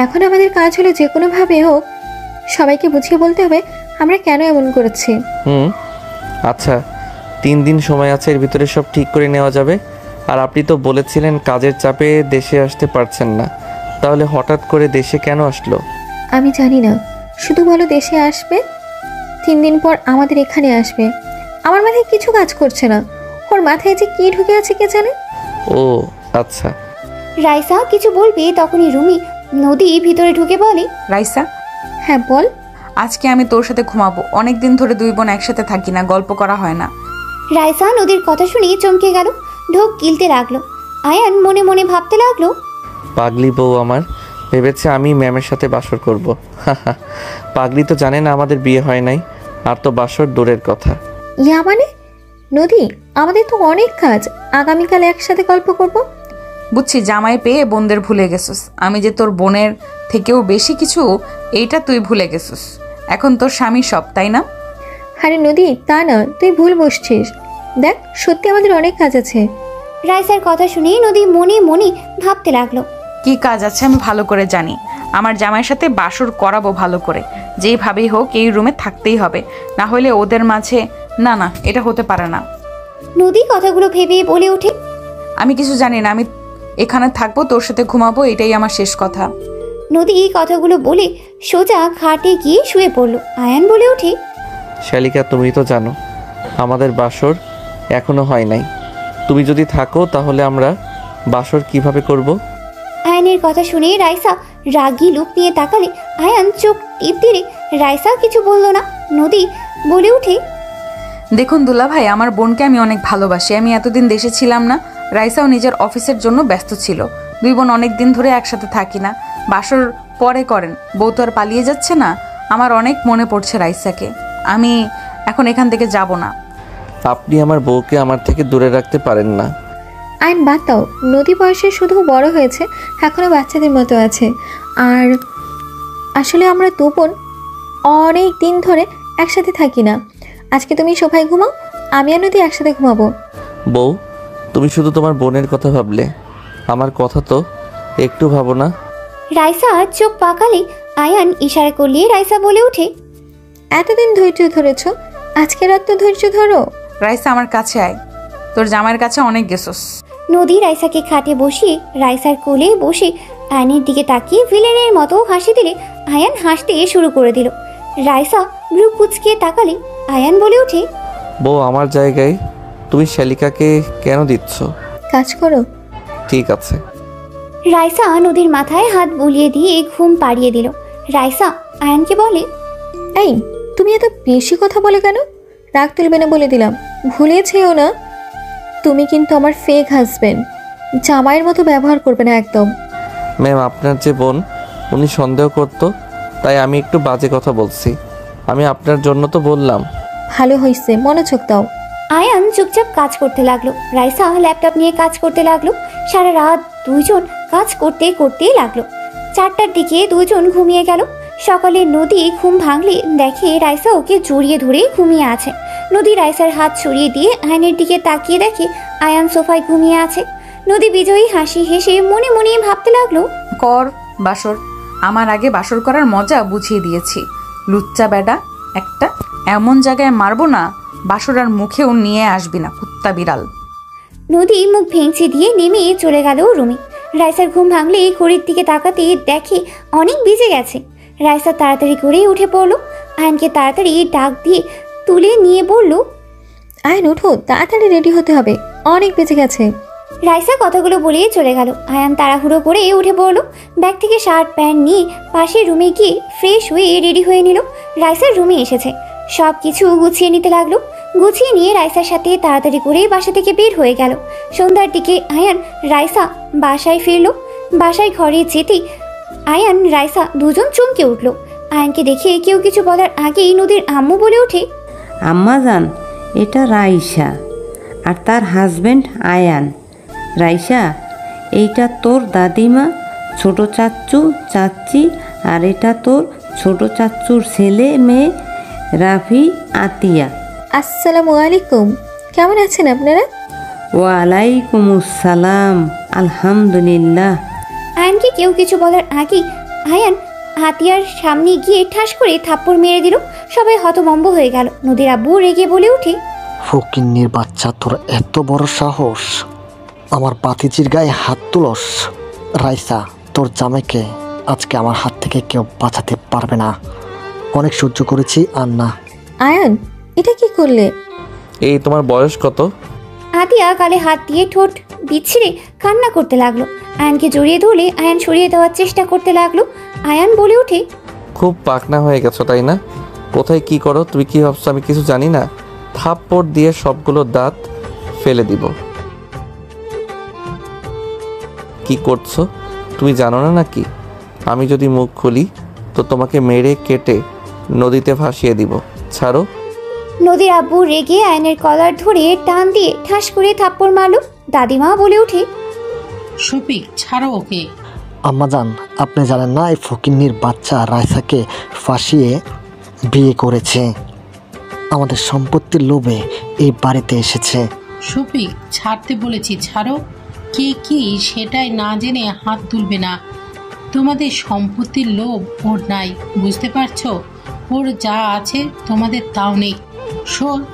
এখন আমাদের কাজ হলো যে কোনোভাবে হোক সবাইকে বুঝিয়ে বলতে হবে আমরা কেন এমন করেছি। আচ্ছা, 3 দিন সময় আছে, এর ভিতরে সব ঠিক করে নেওয়া যাবে। আর আপনি তো বলেছিলেন কাজের চাপে দেশে আসতে পারছেন না, তাহলে হঠাৎ করে দেশে কেন আসলো? আমি জানি না, শুধু বলো দেশে আসবে, 3 দিন পর আমাদের এখানে আসবে। আমার মাথায় কিছু কাজ করছে না, ওর মাথায় যে কি ঢুকে আছে কে জানে। ও আচ্ছা। রাইসা কিছু বলবে তখনই রুমি নদী ভিতরে ঢুকে বলে, রাইসা। হ্যাঁ বল। আজকে আমি তোর সাথে ঘুমাবো, অনেকদিন ধরে দুই বোন একসাথে থাকি না, গল্প করা হয় না। রাইসা নদীর কথা শুনে চমকে গেল, ঢোক গিলতে লাগলো। আয়ান মনে মনে ভাবতে লাগলো, পাগলি বউ আমার, ভেবেছে আমি ম্যামের সাথে বাসর করব। পাগলি তো জানে না আমাদের বিয়ে হয় নাই, আর তো বাসর দূরের কথা। ইয়া মানে? নদী, আমাদের তো অনেক কাজ, আগামীকাল একসাথে গল্প করব। বুঝছি, জামাই পেয়ে বোনদের ভুলে গেছিস। আমি যে তোর বোনের থেকেও বেশি কিছু, এইটা তুই ভুলে গেছিস। এখন তোর স্বামী সব, তাই না? আরে নদী, তা না, তুই ভুল বসছিস। দেখ, সত্যি আমাদের অনেক কাজ আছে। রাইসার কথা শুনে নদী মনে মনে ভাবতে লাগলো, কি কাজ আছে আমি ভালো করে জানি। আমার জামাইয়ের সাথে বাসর করাবো ভালো করে, যেইভাবেই হোক এই রুমে থাকতেই হবে, না হলে ওদের মাঝে না না, এটা হতে পারে না। নদী কথাগুলো ভেবে বলে ওঠে, আমি কিছু জানি না, আমি এখানে থাকবো, তোর সাথে ঘুমাবো, এটাই আমার শেষ কথা। নদী এই কথাগুলো বলে সোজা খাটে গিয়ে শুয়ে পড়ল। আয়ান বলে ওঠে, শালিকা, তুমি তো জানো আমাদের বাসর এখনো হয় নাই, তুমি যদি থাকো তাহলে আমরা বাসর কিভাবে করব? আয়ানের কথা শুনে রাইসা রাগী লুক নিয়ে তাকালে আয়ান চোখ টিপ দিলে রাইসা কিছু বলল না। নদী বলে ওঠে, দেখুন দুলা ভাই, আমার বোনকে আমি অনেক ভালোবাসি। আমি এতদিন দেশে ছিলাম না, রাইসাও নিজের অফিসের জন্য ব্যস্ত ছিল। দুই বোন অনেক দিন ধরে একসাথে থাকি না, বাসর পরে করেন। বউ তো আর পালিয়ে যাচ্ছে না। আমার অনেক মনে পড়ছে রাইসাকে। আমি এখন এখান থেকে যাব না। আপনি আমার বউকে আমার থেকে দূরে রাখতে পারেন না। আইন বাদ দাও, নদী বয়সে শুধু বড় হয়েছে, এখনো বাচ্চাদের মতো আছে। আর আসলে আমরা দু বোন অনেক দিন ধরে একসাথে থাকি না। আজকে তুমি সোফায় ঘুমাও, আমি আর নদী একসাথে ঘুমাবো। বউ, তুমি শুধু তোমার বোনের কথা ভাবলে, আমার কথা তো একটু ভাবো না। রাইসা চোখ পাকালে আয়ান ইশারা করলে রাইসা বলে ওঠে, এতদিন ধৈর্য ধরেছ, আজকে রাত তো ধৈর্য ধরো। রাইসা আমার কাছে আয়, তোর জামাইয়ের কাছে অনেক গেছস। নদী রাইসাকে খাটে বসিয়ে রাইসার কোলে বসে আয়ানের দিকে তাকিয়ে ভিলেনের মতো হাসি দিলে আয়ান হাসতে শুরু করে দিল। রাইসা ভ্রু কুচকিয়ে তাকালে আয়ান বলে ওঠে, বউ, আমার জায়গায় তুমি শালিকাকে কেন দিচ্ছ? কাজ করো। ঠিক আছে। রাইসা নদীর মাথায় হাত বুলিয়ে দিয়ে ঘুম পাড়িয়ে দিল। রাইসা আয়ানকে বলে, এই তুমি এত বেশি কথা বলে কেন? রাগ তুলবে না বলে দিলাম, ভুলেছেও না। তুমি কিন্তু আমার ফেক হাজবেন্ড, জামাইয়ের মতো ব্যবহার করবে না একদম। ম্যাম, আপনার যে বোন, উনি সন্দেহ করতো তাই আমি একটু বাজে কথা বলছি। আমি আপনার জন্য তো বললাম। ভালো হয়েছে, মনোযোগ দাও। আয়ান চুপচাপ কাজ করতে লাগলো, রাইসা ল্যাপটপ নিয়ে কাজ করতে লাগলো। সারা রাত দুইজন কাজ করতেই লাগলো। 4টার দিকে দুজন ঘুমিয়ে গেল। সকালে নদী ঘুম ভাঙলে দেখে রাইসা ওকে জড়িয়ে ধরে ঘুমিয়ে আছে। নদী রাইসার হাত সরিয়ে দিয়ে আয়নের দিকে তাকিয়ে দেখে আয়ান সোফায় ঘুমিয়ে আছে। নদী বিজয়ী হাসি হেসে মনে মনে ভাবতে লাগলো, কর বাসর, আমার আগে বাসর করার মজা বুঝিয়ে দিয়েছি। লুচ্চা বেডা একটা, এমন জায়গায় মারবো না বাসর আর মুখেও নিয়ে আসবি না, কুত্তা বিড়াল। নদী মুখ ভেঙচি দিয়ে নেমে চলে গেল রুমে। রাইসার ঘুম ভাঙলে ঘড়ির দিকে তাকাতে দেখে অনেক বেজে গেছে। রাইসা তাড়াতাড়ি করে উঠে পড়লো। আয়নকে তাড়াতাড়ি ডাক দিয়ে তুলে নিয়ে বলল, আয়ন ওঠো, তাড়াতাড়ি রেডি হতে হবে, অনেক বেজে গেছে। রাইসা কথাগুলো বলে চলে গেল। আয়ান তাড়াহুড়ো করে উঠে পড়লো। ব্যাগ থেকে শার্ট প্যান্ট নিয়ে পাশের রুমে গিয়ে ফ্রেশ হয়ে রেডি হয়ে নিল। রাইসার রুমে এসেছে, সব কিছু গুছিয়ে নিতে লাগলো। গুছিয়ে নিয়ে রাইসার সাথে তাড়াতাড়ি করে বাসা থেকে বের হয়ে গেল। সন্ধ্যার দিকে আয়ান রাইসা বাসায় ফিরলো। বাসায় ঘরে যেতেই আয়ান রাইসা দুজন চমকে উঠল। আয়ানকে দেখে কেউ কিছু বলার আগেই নদীর আম্মু বলে ওঠে, আম্মাজান, এটা রাইসা আর তার হাজবেন্ড আয়ান। রাইসা, এইটা তোর দাদিমা, ছোট চাচ্চু চাচ্চি, আর এটা তোর ছোট চাচ্চুর ছেলে মেয়ে রাফি আতিয়া। আসসালামু আলাইকুম, কেমন আছেন আপনারা? ওয়ালাইকুম আসসালাম, আলহামদুলিল্লাহ। আয়ানকে কেউ কিছু বলার আগেই আয়ান হাতিয়ার সামনে গিয়ে ঠাস করে থাপ্পড় মেরে দিল। সবাই হতভম্ব হয়ে গেল। নদীর আব্বু রেগে বলে ওঠে, ফকিন্নির বাচ্চা, তোর এত বড় সাহস, আমার বাতিজির গায়ে হাত তুলস? রাইসা, তোর জামাইকে আজকে আমার হাত থেকে কেউ বাঁচাতে পারবে না। অনেক সহ্য করেছি, আর না। আয়ান, এটা কি করলে? এই তোমার বয়স কত? আতিয়া গালে হাত দিয়ে ঠোঁট বিছিড়ে কান্না করতে লাগলো। আয়ানকে জড়িয়ে ধরলে আয়ান সরিয়ে দেওয়ার চেষ্টা করতে লাগলো। আয়ান বলে ওঠে, খুব পাকনা হয়ে গেছো তাই না? কোথায় কি করো তুমি কি ভাবছো আমি কিছু জানি না? থাপ্পড় দিয়ে সবগুলো দাঁত ফেলে দিব। কি করছো তুমি জানো না নাকি? আমি যদি মুখ খুলি তো তোমাকে মেরে কেটে নদীতে ভাসিয়ে দিব। ছাড়ো। নদীর আব্বু রেগে আয়নের কলার ধরে টান দিয়ে ঠাস করে থাপ্পড় মারল। দাদিমা বলে ওঠে, শফিক, ছাড়ো ওকে। আম্মাজান, আপনি জানেন না এই ফকিন্নির বাচ্চা রাইসাকে ফাঁসিয়ে বিয়ে করেছে। আমাদের সম্পত্তির লোভে এই বাড়িতে এসেছে। শফিক, ছাড়তে বলেছি, ছাড়ো। কে কি সেটাই না জেনে হাত তুলবে না। তোমাদের সম্পত্তির লোভ ওর নাই, বুঝতে পারছো? ওর যা আছে তোমাদের তাও নেই।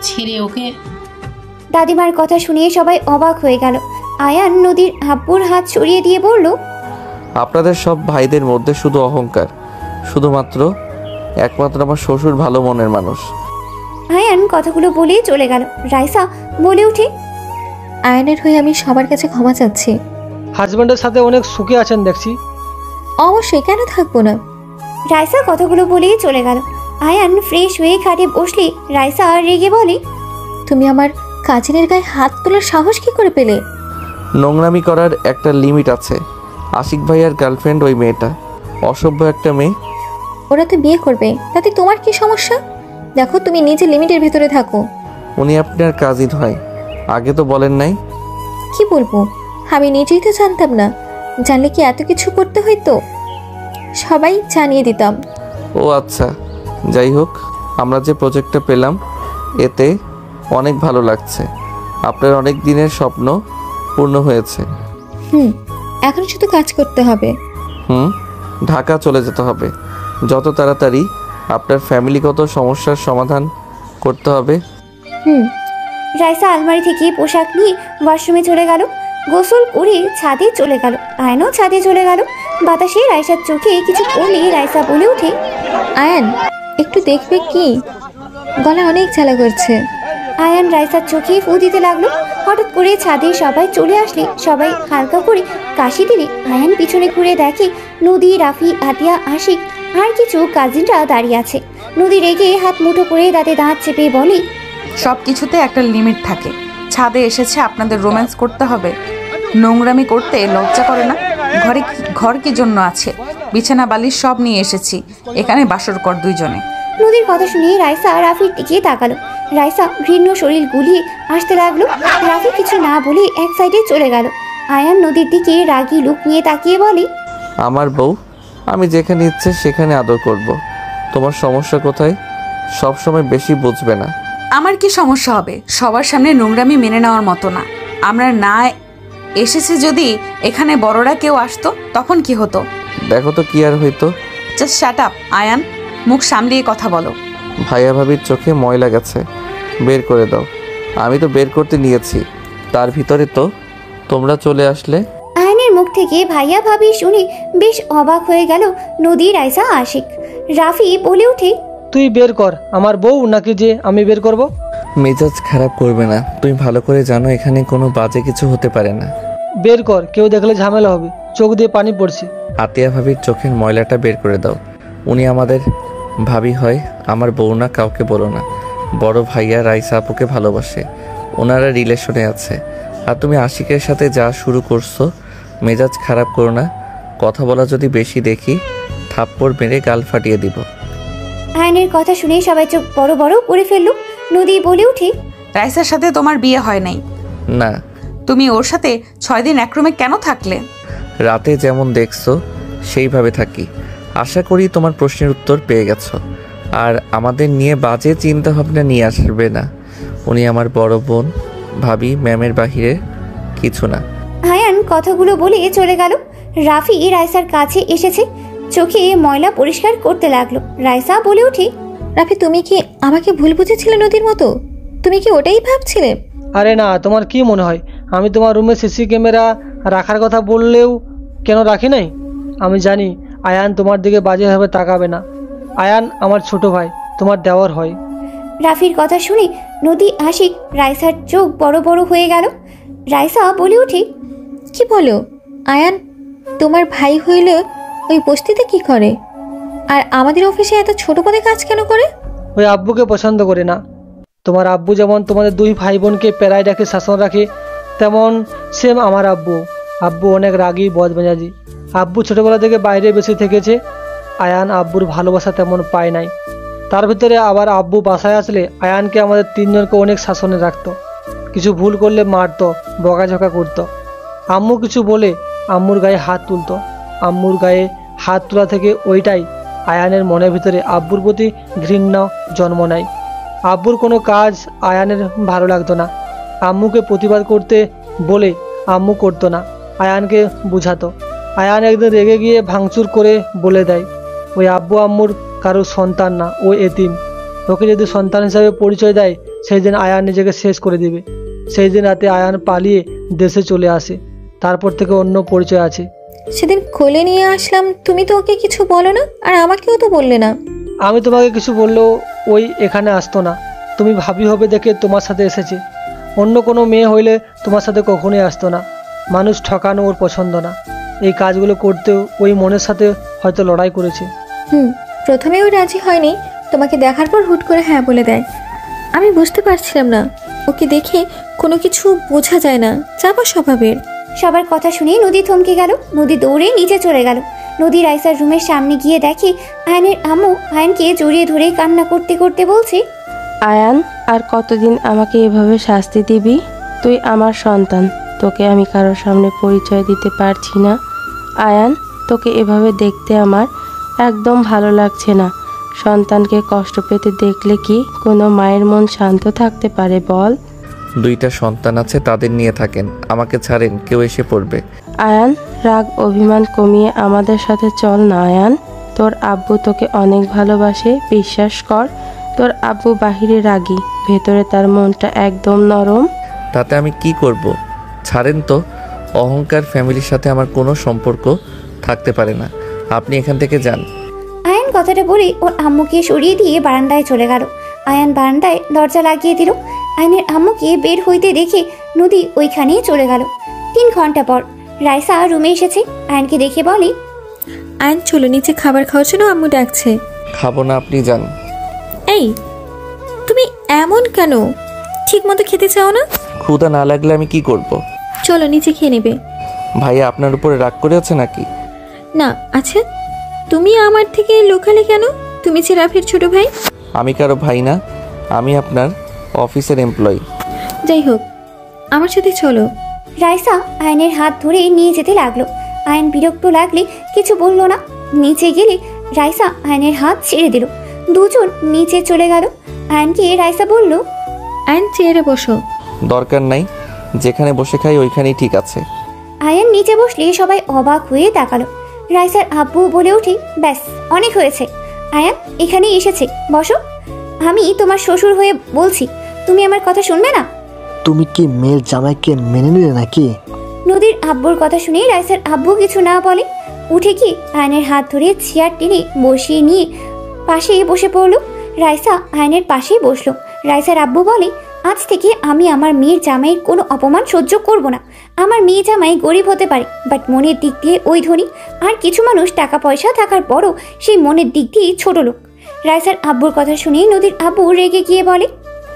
ছেড়ে ওকে। দাদিমার কথা শুনে সবাই অবাক হয়ে গেল। আয়ান নদীর আব্বুর হাত সরিয়ে দিয়ে বলল, আপনাদের সব ভাইদের মধ্যে শুধু অহংকার, শুধুমাত্র একমাত্র আমার শ্বশুর ভালো মনের মানুষ। আয়ান কথাগুলো বলে চলে গেল। রাইসা বলে ওঠে, আয়নের হয়ে আমি সবার কাছে ক্ষমা চাচ্ছি। হাজব্যান্ডের সাথে অনেক সুখে আছেন দেখছি। অবশ্যই, কেন থাকবো না। রাইসা কথাগুলো বলে চলে গেল। আয়ান ফ্রেশ হয়ে খাটে বসলে রাইসা রেগে বলে, তুমি আমার কাজিনের গায়ে হাত তোলার সাহস কি করে পেলে? নোংরামি করার একটা লিমিট আছে। আশিক ভাইয়ার গার্লফ্রেন্ড ওই মেয়েটা, অসভ্য একটা মেয়ে। ওরা তো বিয়ে করবে, তাতে তোমার কি সমস্যা? দেখো, তুমি নিজে লিমিটের ভিতরে থাকো। উনি আপনার কাজিন হয়, আগে তো বলেন নাই। কি বলবো, আমি নিজেই তো জানতাম না। জানলে কি এত কিছু করতে হইতো? সবাই জানিয়ে দিতাম। ও আচ্ছা, যাই হোক, আমরা যে প্রজেক্টটা পেলাম এতে অনেক ভালো লাগছে। আপনার অনেক দিনের স্বপ্ন পূর্ণ হয়েছে। এখন শুধু কাজ করতে হবে। ঢাকা চলে যেতে হবে যত তাড়াতাড়ি। আপনার ফ্যামিলিগত সমস্যার সমাধান করতে হবে। রাইসা আলমারি থেকে পোশাক নিয়ে ওয়াশরুমে চলে গেল। গোসল করে ছাদে চলে গেল। আয়নও ছাদে চলে গেল। বাতাসে রাইসার চোখে কিছু পড়লে রাইসা বলে ওঠে, আয়ান, একটু দেখবে কি? গলা অনেক জ্বালা করছে। আয়ান রাইসার চোখে ফু দিতে লাগলো। হঠাৎ করে ছাদে সবাই চলে আসলে সবাই হালকা করে কাশি দিলে আয়ান পিছনে ঘুরে দেখে নদী, রাফি, আতিয়া, আশিক আর কিছু কাজিনরা দাঁড়িয়ে আছে। নদী রেগে হাত মুঠো করে দাঁতে দাঁত চেপে বলে, সব কিছুতে একটা লিমিট থাকে। ছাদে এসেছে আপনাদের রোম্যান্স করতে হবে, নোংরামি করতে লজ্জা করে না? ঘর কি জন্য আছে? বিছানা বালিশ সব নিয়ে এসেছি, এখানে বাসর কর দুইজনে। নদীর কথা শুনে রাইসা রাফির দিকে তাকালো। রাইসা ঘৃণ্য শরীর গুলিয়ে আসতে লাগলো। রাফি কিছু না বলে এক সাইডে চলে গেল। আয়ান নদীর দিকে রাগী লুক নিয়ে তাকিয়ে বলে, আমার বউ, আমি যেখানে ইচ্ছে সেখানে আদর করব। তোমার সমস্যা কোথায়? সব সময় বেশি বুঝবে না। আমার কি সমস্যা হবে? সবার সামনে নোংরামি মেনে নেওয়ার মতো না। আমরা না এসেছে যদি এখানে বড়রা কেউ আসতো তখন কি হতো? দেখো তো কি আর হইতো। জাস্ট শাট আপ আয়ান, মুখ সামলিয়ে কথা বলো। ভাইয়া ভাবির চোখে ময়লা গেছে, বের করে দাও। আমি তো বের করতে নিয়েছি, তার ভিতরে তো তোমরা চলে আসলে। আয়ানের মুখ থেকে ভাইয়া ভাবি শুনে বেশ অবাক হয়ে গেল নদী, রাইসা, আশিক। রাফি বলে উঠে, তুই বের কর, আমার বউ নাকি যে আমি বের করব? মেজাজ খারাপ করবে না, তুমি ভালো করে জানো এখানে কোনো বাজে কিছু হতে পারে না। বের কর, কেউ দেখলে ঝামেলা হবে। চোখ দিয়ে পানি পড়ছে। আতিয়া ভাবির চোখের ময়লাটা বের করে দাও। উনি আমাদের ভাবি হয়, আমার বউ না, কাউকে বলো না। বড় ভাইয়া রাইসা আপুকে ভালোবাসে, ওনারা রিলেশনে আছে। আর তুমি আশিকের সাথে যা শুরু করছো, মেজাজ খারাপ করো না। কথা বলা যদি বেশি দেখি, থাপ্পড় মেরে গাল ফাটিয়ে দিব। আয়নের কথা শুনে সবাই চোখ বড় বড় করে ফেললো। নদী বলে উঠে, রাইসার সাথে তোমার বিয়ে হয় নাই? না। তুমি ওর সাথে 6 দিন এক রুমে কেন থাকলে? রাতে যেমন দেখছো সেইভাবে থাকি। আশা করি তোমার প্রশ্নের উত্তর পেয়ে গেছো। আর আমাদের নিয়ে বাজে চিন্তা ভাবনা নিয়ে আসবে না। উনি আমার বড় বোন, ভাবি, ম্যামের বাহিরে কিছু না। আয়ান কথাগুলো বলে চলে গেল। রাফি রাইসার কাছে এসেছে, চোখে ময়লা পরিষ্কার করতে লাগলো। রাইসা বলে উঠে, রাফি, তুমি কি আমাকে ভুল বুঝেছিলে নদীর মতো? তুমি কি ওটাই ভাবছিলে? আরে না, তোমার কি মনে হয় আমি তোমার রুমে সিসি ক্যামেরা রাখার কথা বললেও কেন রাখি নাই? আমি জানি আয়ান তোমার দিকে বাজেভাবে তাকাবে না। আয়ান আমার ছোট ভাই, তোমার দেওয়ার হয়। রাফির কথা শুনে নদী, আশিক, রাইসার চোখ বড় বড় হয়ে গেল। রাইসা বলে উঠে, কি বলো? আয়ান তোমার ভাই হইলে ওই বস্তিতে কি করে? আর আমাদের অফিসে এত ছোট পদে কাজ কেন করে? ওই আব্বুকে পছন্দ করে না। তোমার আব্বু যেমন তোমাদের 2 ভাই বোনকে পেরায় রাখে, শাসন রাখে, তেমন সেম আমার আব্বু। আব্বু অনেক রাগী, বদমেজাজি। আব্বু ছোটবেলা থেকে বাইরে বেশি থেকেছে। আয়ান আব্বুর ভালোবাসা তেমন পায় নাই। তার ভিতরে আবার আব্বু বাসায় আসলে আয়ানকে আমাদের 3 জনকে অনেক শাসনে রাখতো। কিছু ভুল করলে মারতো, বকাঝকা করতো। আম্মু কিছু বলে আম্মুর গায়ে হাত তুলতো। আম্মুর গায়ে হাত তোলা থেকে ওইটাই আয়ানের মনের ভিতরে আব্বুর প্রতি ঘৃণা জন্ম নেয়। আব্বুর কোনো কাজ আয়ানের ভালো লাগতো না। আম্মুকে প্রতিবাদ করতে বলে আম্মু করতো না, আয়ানকে বুঝাতো। আয়ান একদিন রেগে গিয়ে ভাঙচুর করে বলে দেয়, ওই আব্বু আম্মুর কারো সন্তান না, ও এতিম। ওকে যদি সন্তান হিসাবে পরিচয় দেয়, সেই দিন আয়ান নিজেকে শেষ করে দিবে। সেই দিন রাতে আয়ান পালিয়ে দেশে চলে আসে। তারপর থেকে অন্য পরিচয় আছে। সেদিন কোলে নিয়ে আসলাম, তুমি তো ওকে কিছু বলো না, আর আমাকেও তো বললে না। আমি তোমাকে কিছু বললেও ওই এখানে আসতো না। তুমি ভাবি হবে দেখে তোমার সাথে এসেছে। অন্য কোনো মেয়ে হইলে তোমার সাথে কখনোই আসতো না। মানুষ ঠকানো ওর পছন্দ না। এই কাজগুলো করতেও ওই মনের সাথে হয়তো লড়াই করেছে। প্রথমে ও রাজি হয়নি, তোমাকে দেখার পর হুট করে হ্যাঁ বলে দেয়। আমি বুঝতে পারছিলাম না, ওকে দেখে কোনো কিছু বোঝা যায় না, চাপা স্বভাবের। সবার কথা শুনে নদী থমকে গেল। নদী দৌড়ে নিচে চলে গেল। নদী রাইসার রুমের সামনে গিয়ে দেখে আয়ানের আম্মু আয়ানকে জড়িয়ে ধরে কান্না করতে করতে বলছে, আয়ান, আর কতদিন আমাকে এভাবে শাস্তি দিবি? তুই আমার সন্তান, তোকে আমি কারোর সামনে পরিচয় দিতে পারছি না। আয়ান, তোকে এভাবে দেখতে আমার একদম ভালো লাগছে না। সন্তানকে কষ্ট পেতে দেখলে কি কোনো মায়ের মন শান্ত থাকতে পারে বল? 2টা সন্তান আছে, তাদের নিয়ে থাকেন, আমাকে ছাড়েন, কেউ এসে পড়বে। আয়ান, রাগ অভিমান কমিয়ে আমাদের সাথে চল না। আয়ান, তোর আব্বু তোকে অনেক ভালোবাসে, বিশ্বাস কর। তোর আব্বু বাহিরে রাগী, ভেতরে তার মনটা একদম নরম। তাতে আমি কি করব? ছাড়েন তো। অহংকার ফ্যামিলির সাথে আমার কোনো সম্পর্ক থাকতে পারে না। আপনি এখান থেকে যান। আয়ান কথাটা বলে ওর আম্মুকে সরিয়ে দিয়ে বারান্দায় চলে গেল। আয়ান বারান্দায় দরজা লাগিয়ে দিল। আয়নের আম্মুকে বের হইতে দেখে নদী ওইখানেই চলে গেল। 3 ঘন্টা পর রাইসা রুমে এসেছে। আয়ানকে দেখে বলে, আয়ান চলো নিচে খাবার খাওয়ার জন্য আম্মু ডাকছে। খাবো না, আপনি যান। এই তুমি এমন কেন? ঠিক মতো খেতে চাও না? ক্ষুধা না লাগলে আমি কি করব? চলো নিচে খেয়ে নেবে। ভাইয়া আপনার উপরে রাগ করে আছে নাকি? না, আছে। তুমি আমার থেকে লুকালে কেন? তুমি যে রাফির ছোট ভাই। আমি কারো ভাই না, আমি আপনার অফিসের এমপ্লয়ি। যাই হোক, আমার সাথে চলো। রাইসা আয়নের হাত ধরে নিয়ে যেতে লাগলো। আয়ন বিরক্ত লাগলে কিছু বলল না। নিচে গেলে রাইসা আয়নের হাত ছেড়ে দিল। দুজন নিচে চলে গেল। আয়নকে রাইসা বলল, আয়ন চেয়ারে বসো। দরকার নাই, যেখানে বসে খাই ওইখানেই ঠিক আছে। আয়ন নিচে বসলে সবাই অবাক হয়ে তাকালো। রাইসার আব্বু বলে উঠে, ব্যাস অনেক হয়েছে, আয়ান এখানেই এসেছে, বসো। আমি তোমার শ্বশুর হয়ে বলছি, তুমি আমার কথা শুনবে না? তুমি কি মেয়ের জামাইকে মেনে নিলে নাকি? নদীর আব্বুর কথা শুনে রাইসার আব্বু কিছু না বলে উঠে কি আয়নের হাত ধরে চেয়ার টেনে বসিয়ে নিয়ে পাশে বসে পড়লো। রাইসা আয়নের পাশেই বসলো। রাইসার আব্বু বলে, আজ থেকে আমি আমার মেয়ের জামাইয়ের কোনো অপমান সহ্য করব না। আমার মেয়ে জামাই গরিব হতে পারে, বাট মনের দিক দিয়ে ওই ধনী। আর কিছু মানুষ টাকা পয়সা থাকার পরও সেই মনের দিক দিয়ে ছোট লোক। রাইসার আব্বুর কথা শুনে নদীর আব্বু রেগে গিয়ে বলে,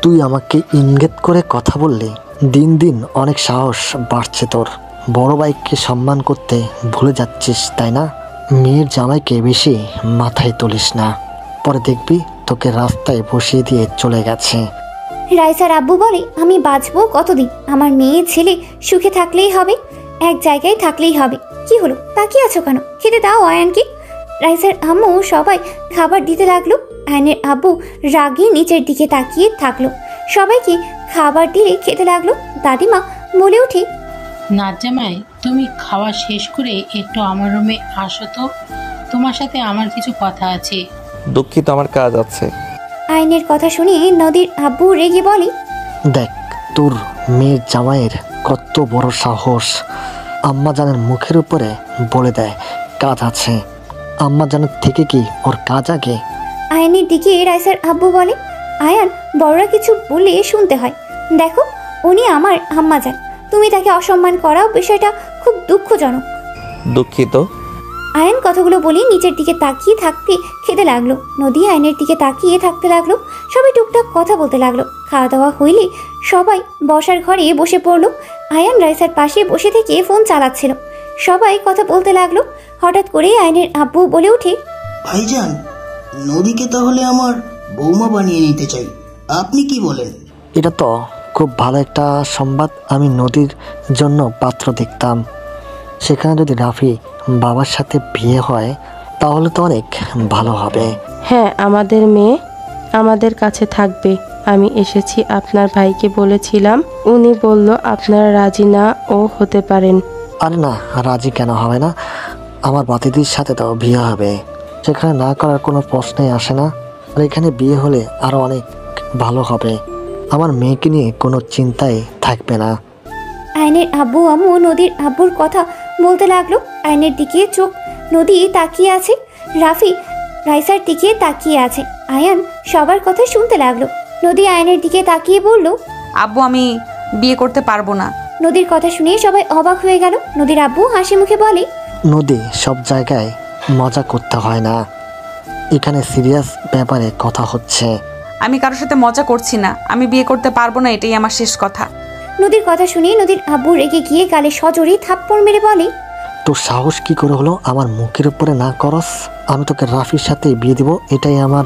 তুই আমাকে ইঙ্গিত করে কথা বললি। দিন দিন অনেক সাহস বাড়ছে তোর। বড় ভাইকে সম্মান করতে ভুলে যাচ্ছিস, তাই না? মেয়ের জামাইকে বেশি মাথায় তুলিস না, পরে দেখবি তোকে রাস্তায় বসিয়ে দিয়ে চলে গেছে। রাইসার আব্বু বলে, আমি বাঁচবো কতদিন? আমার মেয়ে ছেলে সুখে থাকলেই হবে, এক জায়গায় থাকলেই হবে। কি হলো, তাকিয়ে আছো কেন? খেতে দাও আয়ানকে। রাইসার আম্মু সবাই খাবার দিতে লাগলো। আয়নের আব্বু রাগে নিচের দিকে তাকিয়ে থাকলো। সবাইকে খাবার দিয়ে খেতে লাগলো। দাদিমা বলে উঠে, নাচ জামাই, তুমি খাওয়া শেষ করে একটু আমার রুমে আসো তো, তোমার সাথে আমার কিছু কথা আছে। দুঃখিত, আমার কাজ আছে। আয়নের কথা শুনে নদীর আব্বু রেগে বলে, দেখ তোর মেয়ের জামাইয়ের কত বড় সাহস। আম্মা জানের মুখের উপরে বলে দেয় কাজ আছে। আম্মা জানের থেকে কি ওর কাজ আগে? আয়নের দিকে রাইসার আব্বু বলে, আয়ান বড়রা কিছু বললে শুনতে হয়। দেখো, উনি আমার আম্মা যান, তুমি তাকে অসম্মান করাও বিষয়টা খুব দুঃখজনক। দুঃখিত। আয়ন কথাগুলো বলে নিচের দিকে তাকিয়ে থাকতে খেতে লাগলো। নদী আয়নের দিকে তাকিয়ে থাকতে লাগলো। সবাই টুকটাক কথা বলতে লাগলো। খাওয়া দাওয়া হইলে সবাই বসার ঘরে বসে পড়লো। আয়ান রাইসার পাশে বসে থেকে ফোন চালাচ্ছিল। সবাই কথা বলতে লাগলো। হঠাৎ করে আয়নের আব্বু বলে উঠে, ভাইজান, নদীকে তাহলে আমার বৌমা বানিয়ে নিতে চাই, আপনি কি বলেন? এটা তো খুব ভালো একটা সংবাদ। আমি নদীর জন্য পাত্র দেখতাম। সেখানে যদি রাফি বাবার সাথে বিয়ে হয় তাহলে তো অনেক ভালো হবে। হ্যাঁ, আমাদের মেয়ে আমাদের কাছে থাকবে। আমি এসেছি, আপনার ভাইকে বলেছিলাম, উনি বলল আপনারা রাজি না ও হতে পারেন। আরে না, রাজি কেন হবে না? আমার বাতিদির সাথে তো বিয়ে হবে, সেখানে না করার কোনো প্রশ্নই আসে না। আর এখানে বিয়ে হলে আরও অনেক ভালো হবে। আমার মেয়েকে নিয়ে কোনো চিন্তাই থাকবে না। আয়নের আব্বু আম্মু নদীর আব্বুর কথা বলতে লাগলো। আয়নের দিকে চোখ নদী তাকিয়ে আছে, রাফি রাইসার দিকে তাকিয়ে আছে। আয়ান সবার কথা শুনতে লাগলো। নদী আয়নের দিকে তাকিয়ে বলল, আব্বু আমি বিয়ে করতে পারবো না। নদীর কথা শুনে সবাই অবাক হয়ে গেল। নদীর আব্বু হাসি মুখে বলে, নদী, সব জায়গায় মজা করতে হয় না, এখানে সিরিয়াস ব্যাপারে কথা হচ্ছে। আমি কারোর সাথে মজা করছি না, আমি বিয়ে করতে পারবো না, এটাই আমার শেষ কথা। নদীর কথা শুনে নদীর আব্বু রেগে গিয়ে গালে সজোরে থাপ্পড় মেরে বলে, তোর সাহস কি করে হলো আমার মুখের উপরে না করস? আমি তোকে রাফির সাথে বিয়ে দিব, এটাই আমার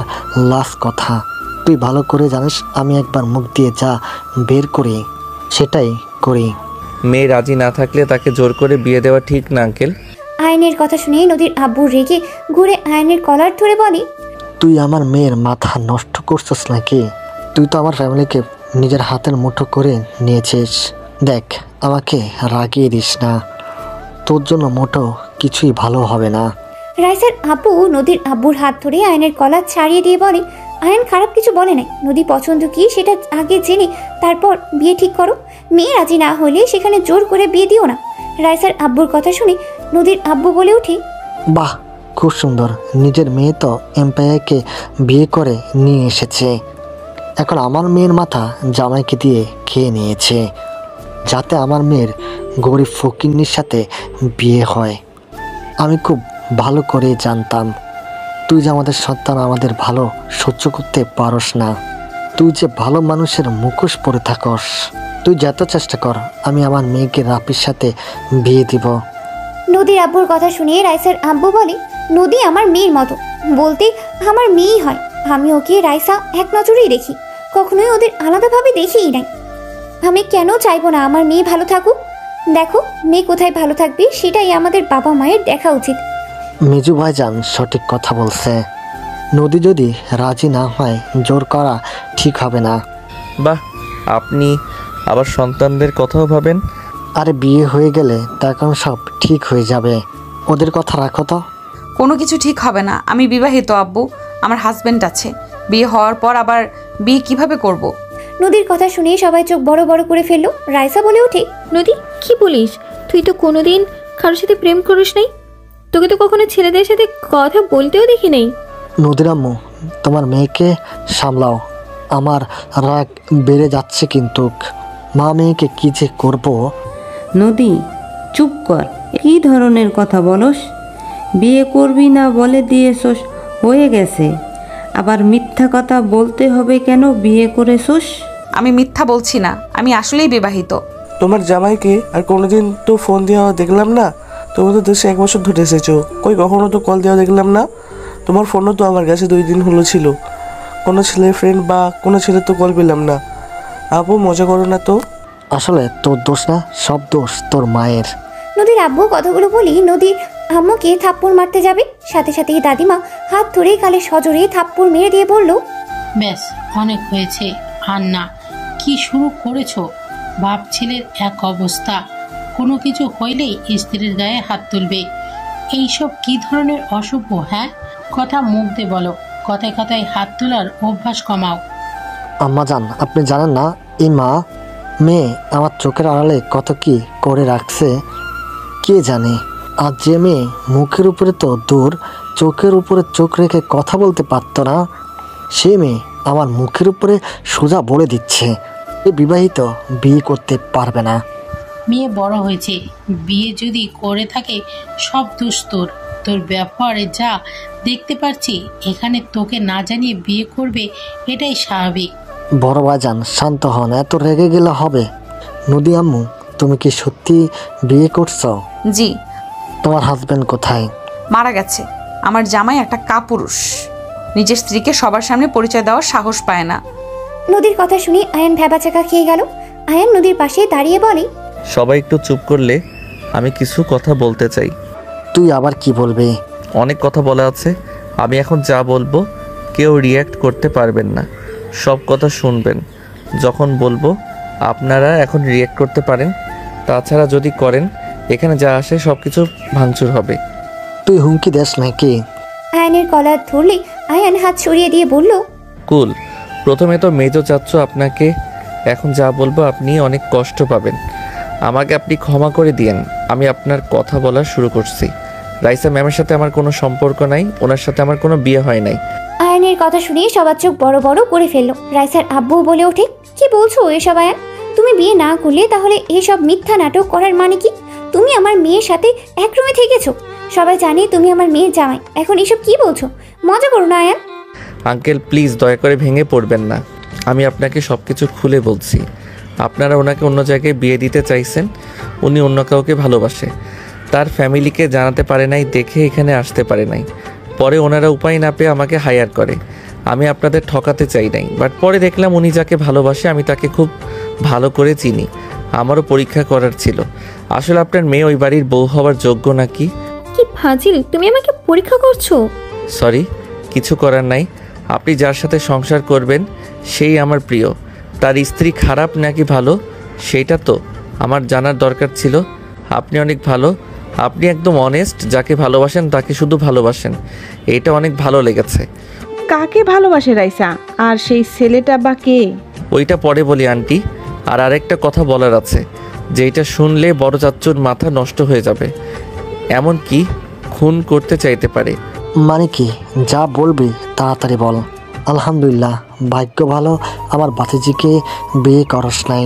লাস্ট কথা। তুই ভালো করে জানিস আমি একবার মুখ দিয়ে যা বের করি সেটাই করি। মেয়ে রাজি না থাকলে তাকে জোর করে বিয়ে দেওয়া ঠিক না আঙ্কেল। আয়নের কথা শুনে নদীর আব্বু রেগে ঘুরে আয়নের কলার ধরে বলে, তুই আমার মেয়ের মাথা নষ্ট করছিস নাকি? তুই তো আমার ফ্যামিলিকে নিজের হাতের মুঠো করে নিয়েছিস। দেখ, আমাকে রাগিয়ে দিস না, তোর জন্য মোটো কিছুই ভালো হবে না। রাইসার আব্বু নদীর আব্বুর হাত ধরে আয়নের কলার ছাড়িয়ে দিয়ে বলে, আয়ন খারাপ কিছু বলে নাই, নদী পছন্দ কি সেটা আগে জেনে তারপর বিয়ে ঠিক করো। মেয়ে রাজি না হলে সেখানে জোর করে বিয়ে দিও না। রাইসার আব্বুর কথা শুনে নদীর আব্বু বলে উঠে, বাহ, খুব সুন্দর। নিজের মেয়ে তো এম্পায়ারকে বিয়ে করে নিয়ে এসেছে, এখন আমার মেয়ের মাথা জামাইকে দিয়ে খেয়ে নিয়েছে যাতে আমার মেয়ের গরিব ফকিন্নির সাথে বিয়ে হয়। আমি খুব ভালো করে জানতাম তুই যে আমাদের সন্তান আমাদের ভালো সহ্য করতে পারস না। তুই যে ভালো মানুষের মুখোশ পরে থাকস। তুই যত চেষ্টা কর, আমি আমার মেয়েকে রাফির সাথে বিয়ে দিব। নদীর আব্বুর কথা শুনে রাইসার আব্বু বলে, নদী আমার মেয়ের মতো, বলতে আমার মেয়েই হয়। আমি ওকে রাইসা এক নজরেই দেখি, কখনোই ওদের আলাদাভাবে দেখিই নাই। আমি কেন চাইবো না আমার মেয়ে ভালো থাকুক? দেখো, মেয়ে কোথায় ভালো থাকবে সেটাই আমাদের বাবা মায়ের দেখা উচিত। মিজু ভাইজান সঠিক কথা বলছে। নদী যদি রাজি না হয় জোর করা ঠিক হবে না। বাহ, আপনি আবার সন্তানদের কথাও ভাবেন। আরে বিয়ে হয়ে গেলে তখন সব ঠিক হয়ে যাবে। ওদের কথা রাখো তো। কোনো কিছু ঠিক হবে না। আমি বিবাহিত আব্বু, আমার হাজবেন্ড আছে। বিয়ে হওয়ার পর আবার বিয়ে কিভাবে করব? নদীর কথা শুনে সবাই চোখ বড় বড় করে ফেললো। রাইসা বলে ওঠে, নদী কি বলিস? তুই তো কোনোদিন কারোর সাথে প্রেম করিস নাই, তোকে তো কখনো ছেলেদের সাথে কথা বলতেও দেখি নাই। নদীর আম্মু, তোমার মেয়েকে সামলাও। আমার রাগ বেড়ে যাচ্ছে কিন্তু। মা মেয়েকে কি যে করবো। নদী চুপ কর, কি ধরনের কথা বলস? বিয়ে করবি না বলে দিয়েছস, হয়ে গেছে। আবার মিথ্যা কথা বলতে হবে কেন? বিয়ে করেছস? আমি মিথ্যা বলছি না, আমি আসলেই বিবাহিত। তোমার জামাইকে আর কোনোদিন তো ফোন দেওয়া দেখলাম না। তুমি তো দেশে 1 বছর ধরে এসেছো, কই কখনো তো কল দেওয়া দেখলাম না। তোমার ফোনও তো আমার কাছে 2 দিন হলো ছিল। কোনো ছেলে ফ্রেন্ড বা কোনো ছেলে তো কল পেলাম না। আপু মজা করো না তো। আসলে তোর দোষ না, সব দোষ তোর মায়ের। নদীর আব্বু কথাগুলো বলি নদীর আম্মুকে থাপ্পড় মারতে যাবে, সাথে সাথেই দাদিমা হাত ধরে গালে সজোরে থাপ্পড় মেরে দিয়ে বলল, ব্যাস অনেক হয়েছে, আর না। কি শুরু করেছো? বাপ ছেলের এক অবস্থা, কোনো কিছু হইলেই স্ত্রীর গায়ে হাত তুলবে। এইসব কি ধরনের অসভ্য? হ্যাঁ, কথা মুখ দিয়ে বলো, কথায় কথায় হাত তোলার অভ্যাস কমাও। আম্মা জান, আপনি জানেন না এই মা মেয়ে আমার চোখের আড়ালে কত কি করে রাখছে। কে জানে, আর যে মেয়ে মুখের উপরে তো দূর, চোখের উপরে চোখ রেখে কথা বলতে পারতো না, সে মেয়ে আমার মুখের উপরে সোজা বলে দিচ্ছে এ বিবাহিত, বিয়ে করতে পারবে না। মেয়ে বড় হয়েছে, বিয়ে যদি করে থাকে সব দোষ তোর। তোর ব্যবহারে যা দেখতে পাচ্ছি, এখানে তোকে না জানিয়ে বিয়ে করবে, এটাই স্বাভাবিক। বড় ভাইজান শান্ত হন, এত রেগে গেলে হবে। নদী আম্মু, তুমি কি সত্যি বিয়ে করছো? জি। তোমার হাজবেন্ড কোথায়? মারা গেছে। আমার জামাই একটা কাপুরুষ, নিজের স্ত্রীকে সবার সামনে পরিচয় দেওয়ার সাহস পায় না। নদীর কথা শুনে আয়ান ভ্যাবাচাকা খেয়ে গেল। আয়ান নদীর পাশে দাঁড়িয়ে বলে, সবাই একটু চুপ করলে আমি কিছু কথা বলতে চাই। তুই আবার কি বলবি? অনেক কথা বলা আছে, আমি এখন যা বলবো কেউ রিয়্যাক্ট করতে পারবেন না, সব কথা শুনবেন। যখন বলবো আপনারা এখন রিয়্যাক্ট করতে পারেন, তাছাড়া যদি করেন এখানে যা আসে সব কিছু ভাঙচুর হবে। তুই হুমকি দেস নাকি? আয়ানের কলার ধরলে আয়ান হাত সরিয়ে দিয়ে বলল, কুল। প্রথমে তো মেজো চাচ্ছ আপনাকে, এখন যা বলবো আপনি অনেক কষ্ট পাবেন। আমাকে আপনি ক্ষমা করে দিয়েন। আমি আপনার কথা বলা শুরু করছি। রাইসা ম্যামের সাথে আমার কোনো সম্পর্ক নাই, ওনার সাথে আমার কোনো বিয়ে হয় নাই। আয়ানের কথা শুনে সবার চোখ বড় বড় করে ফেললো। রাইসার আব্বু বলে ওঠে, কি বলছো এসব আয়ান? তুমি বিয়ে না করলে তাহলে এসব মিথ্যা নাটক করার মানে কি? তুমি আমার মেয়ের সাথে এক রুমে থেকেছো, সবাই জানে তুমি আমার মেয়ের জামাই, এখন এসব কি বলছো? মজা করো না আয়ান। আঙ্কেল প্লিজ দয়া করে ভেঙে পড়বেন না, আমি আপনাকে সব কিছু খুলে বলছি। আপনারা ওনাকে অন্য জায়গায় বিয়ে দিতে চাইছেন, উনি অন্য কাউকে ভালোবাসে। তার ফ্যামিলিকে জানাতে পারে নাই দেখে এখানে আসতে পারে নাই। পরে ওনারা উপায় না পেয়ে আমাকে হায়ার করে। আমি আপনাদের ঠকাতে চাই নাই, বাট পরে দেখলাম উনি যাকে ভালোবাসে আমি তাকে খুব ভালো করে চিনি। আমারও পরীক্ষা করার ছিল আসলে আপনার মেয়ে ওই বাড়ির বউ হওয়ার যোগ্য নাকি। কি ফাজিল, তুমি আমাকে পরীক্ষা করছো? সরি, কিছু করার নাই। আপনি যার সাথে সংসার করবেন সেই আমার প্রিয়। তার স্ত্রী খারাপ নাকি ভালো সেইটা তো আমার জানার দরকার ছিল। আপনি অনেক ভালো, আপনি একদম অনেস্ট, যাকে ভালোবাসেন তাকে শুধু ভালোবাসেন, এইটা অনেক ভালো লেগেছে। কাকে ভালোবাসে রাইসা? আর সেই ছেলেটা বা কে? ওইটা পরে বলি আন্টি। আর আরেকটা কথা বলার আছে, যেটা শুনলে বড় চাচ্চুর মাথা নষ্ট হয়ে যাবে, এমন কি খুন করতে চাইতে পারে। মানে কি? যা বলবি তাড়াতাড়ি বল। আলহামদুলিল্লাহ, ভাগ্য ভালো আমার ভাতিজিকে বিয়ে করস নাই।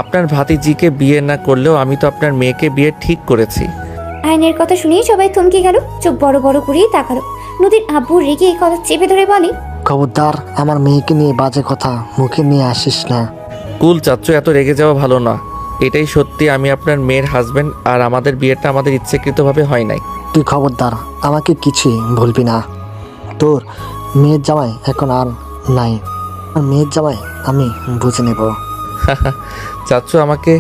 আপনার ভাতিজিকে বিয়ে না করলেও আমি তো আপনার মেয়েকে বিয়ে ঠিক করেছি। আয়নের কথা শুনেই সবাই থমকে গেল, চোখ বড় বড় করেই তাকালো। নদীর আব্বু রেগে এই কথা চেপে ধরে বলে, খবরদার আমার মেয়েকে নিয়ে বাজে কথা মুখে নিয়ে আসিস না। কুল চাচ্চু, এত রেগে যাওয়া ভালো না। এটাই সত্যি, আমি আপনার মেয়ের হাজবেন্ড, আর আমাদের বিয়েটা আমাদের ইচ্ছাকৃতভাবে হয় নাই। তুই খবরদার আমাকে কিছুই বলবি না। তোর মেয়ের জামাই এখন আর নাই, আর মেয়ের জামাই আমি বুঝে নেব। চাচ্চু আমাকে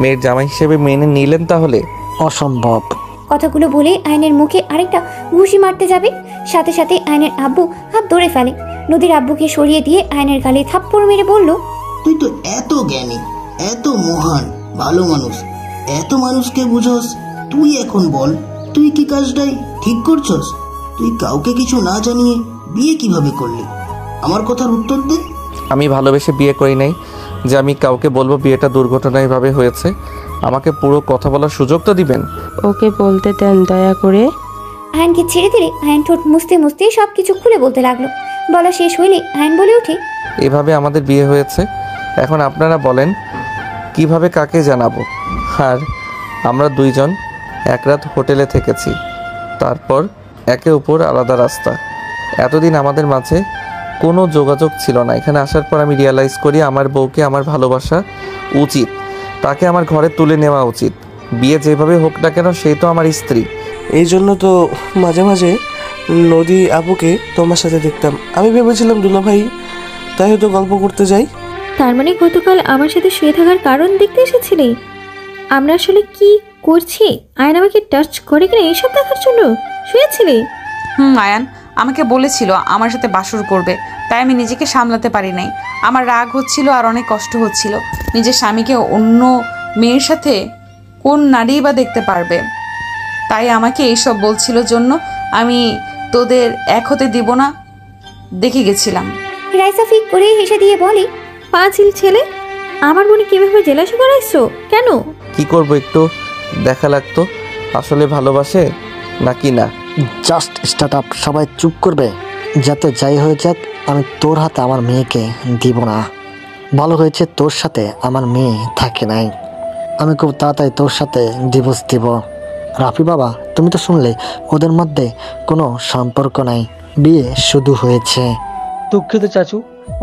মেয়ের জামাই হিসেবে মেনে নিলেন তাহলে? অসম্ভব। কথাগুলো বলে আয়নের মুখে আরেকটা ঘুষি মারতে যাবে, সাথে সাথে আয়নের আব্বু হাত ধরে ফেলে। নদীর আব্বুকে সরিয়ে দিয়ে আয়নের গালে থাপ্পড় মেরে বলল, তুই তো এত জ্ঞানী, এত মহান, ভালো মানুষ, এত মানুষকে বুঝোস, তুই এখন বল তুই কি কাজটাই ঠিক করছস? তুই কাউকে কিছু না জানিয়ে বিয়ে কিভাবে করলি? আমার কথার উত্তর দে। আমি ভালোবেসে বিয়ে করি নাই যে আমি কাউকে বলবো বিয়েটা দুর্ঘটনাভাবে হয়েছে। আমাকে পুরো কথা বলার সুযোগ তো দিবেন। ওকে বলতে দেন দয়া করে। আয়নকে ছেড়ে দিলে আয়ন ঠোঁট মুছতে মুছতে সব কিছু খুলে বলতে লাগলো। বলা শেষ হইলে আয়ন বলে ওঠে, এভাবে আমাদের বিয়ে হয়েছে। এখন আপনারা বলেন কিভাবে কাকে জানাবো? আর আমরা দুইজন এক রাত হোটেলে থেকেছি, তারপর একে অপর আলাদা রাস্তা। এতদিন আমাদের মাঝে কোনো যোগাযোগ ছিল না। এখানে আসার পর আমি রিয়ালাইজ করি আমার বউকে আমার ভালোবাসা উচিত, তাকে আমার ঘরে তুলে নেওয়া উচিত। বিয়ে যেভাবে হোক না কেন, সেই তো আমার স্ত্রী। এই জন্য তো মাঝে মাঝে নদী আপুকে তোমার সাথে দেখতাম। আমি ভেবেছিলাম দুলাভাই, তাই হয়তো গল্প করতে যাই। তার মানে গতকাল আমার সাথে শুয়ে থাকার কারণ দেখতে এসেছিলে? আমরা আসলে কি করছি, আয়ন আমাকে টাচ করে কিনা এইসব দেখার জন্য শুয়েছিলে? আয়ান আমাকে বলেছিল আমার সাথে বাসর করবে, তাই আমি নিজেকে সামলাতে পারি নাই। আমার রাগ হচ্ছিল আর অনেক কষ্ট হচ্ছিল। নিজের স্বামীকে অন্য মেয়ের সাথে কোন নারী বা দেখতে পারবে, তাই আমাকে এইসব বলছিল জন্য আমি তোদের এক হতে দিব না দেখে গেছিলাম। রাইসা ফিক করে হেসে দিয়ে বলে, পাঁচিল ছেলে, আমার বোনে কিভাবে জেলাসি করাইছো কেন? কি করব, একটু দেখা লাগতো আসলে ভালোবাসে নাকি না। Just start up. সবাই চুপ করবে। যাতে যাই হয়ে যাক, আমি তোর হাতে আমার মেয়েকে দিব না। ভালো হয়েছে তোর সাথে আমার মেয়ে থাকে নাই। আমি খুব তাড়াতাড়ি তোর সাথে ডিভোর্স দিব। রাফি বাবা, তুমি তো শুনলে ওদের মধ্যে কোনো সম্পর্ক নাই, বিয়ে শুধু হয়েছে। দুঃখিত চাচু,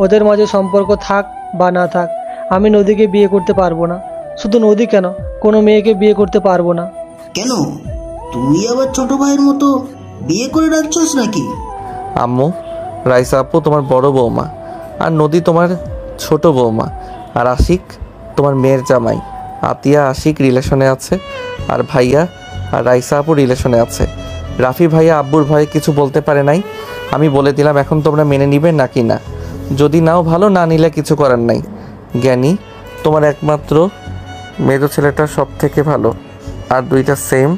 ওদের মাঝে সম্পর্ক থাক বা না থাক, আমি নদীকে বিয়ে করতে পারবো না। শুধু নদী কেন, কোনো মেয়েকে বিয়ে করতে পারবো না। কেন, তুই আবার ছোট ভাইয়ের মতো বিয়ে করে রাখছস নাকি? আম্মু, রাইসা আপু তোমার বড় বৌমা, আর নদী তোমার ছোট বৌমা, আর আশিক তোমার মেয়ের জামাই। আতিয়া আশিক রিলেশনে আছে, আর ভাইয়া আর রাইসা আপু রিলেশনে আছে। রাফি ভাইয়া আব্বুর ভয়ে কিছু বলতে পারে নাই। আমি বলে দিলাম, এখন তোমরা মেনে নিবে নাকি না। যদি নাও ভালো, না নিলে কিছু করার নাই। জ্ঞানী, তোমার একমাত্র মেজো ছেলেটা সব থেকে ভালো, আর দুইটা সেম।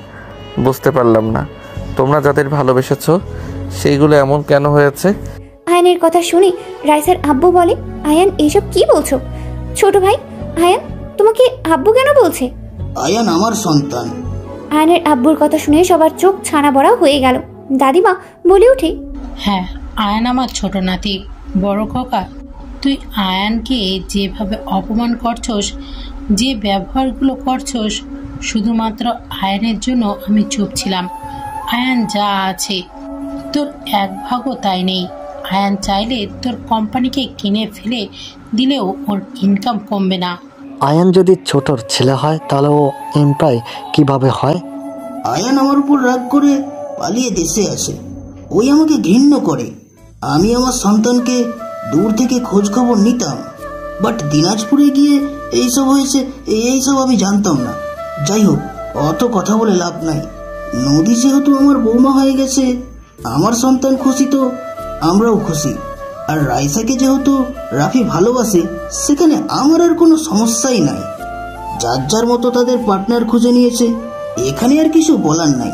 বুঝতে পারলাম না তোমরা যাদের ভালোবেসেছো সেইগুলো এমন কেন হয়েছে। আয়নের কথা শুনে রাইসার আব্বু বলে, আয়ান এসব কি বলছো? ছোট ভাই, আয়ান তোমাকে আব্বু কেন বলছে? আয়ান আমার সন্তান। আয়নের আব্বুর কথা শুনে সবার চোখ ছানা বড়া হয়ে গেল। দাদিমা বলে উঠে, হ্যাঁ, আয়ান আমার ছোট নাতি। বড় খোকা, তুই আয়ানকে যেভাবে অপমান করছস, যে ব্যবহারগুলো করছস, শুধুমাত্র আয়ানের জন্য আমি চুপ ছিলাম। আয়ান যা আছে তোর এক ভাগও তাই নেই। আয়ান চাইলে তোর কোম্পানিকে কিনে ফেলে দিলেও ওর ইনকাম কমবে না। আয়ান যদি ছোটর ছেলে হয় তাহলে ও এমপ্লয় কিভাবে হয়? আয়ান আমার উপর রাগ করে পালিয়ে দেশে আসে। ওই আমাকে ঘৃণ্য করে। আমি আমার সন্তানকে দূর থেকে খোঁজ খবর নিতাম, বাট দিনাজপুরে গিয়ে এইসব হয়েছে, এইসব আমি জানতাম না। যাই হোক, অত কথা বলে লাভ নাই। নদী যেহেতু আমার বৌমা হয়ে গেছে, আমার সন্তান খুশি তো আমরাও খুশি। আর রাইসাকে যেহেতু রাফি ভালোবাসে, সেখানে আমার আর কোনো সমস্যাই নাই। যার যার মতো তাদের পার্টনার খুঁজে নিয়েছে, এখানে আর কিছু বলার নাই।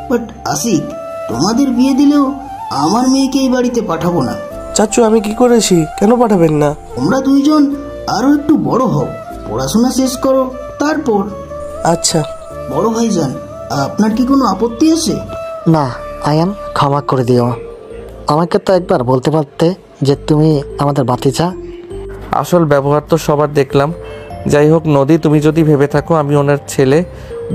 বাট আশিক, তোমাদের বিয়ে দিলেও আমার মেয়েকে এই বাড়িতে পাঠাবো না। চাচু, আমি কি করেছি? কেন পাঠাবেন না? তোমরা দুইজন আরো একটু বড় হও, পড়াশোনা শেষ করো, তারপর। আচ্ছা বড় ভাইজান, আপনার কি কোনো আপত্তি আছে? না আয়ান, ক্ষমা করে দিও। আমাকে তো একবার বলতে পারতে যে তুমি আমাদের ভাতিজা। আসল ব্যবহার তো সবার দেখলাম। যাই হোক নদী, তুমি যদি ভেবে থাকো আমি ওনার ছেলে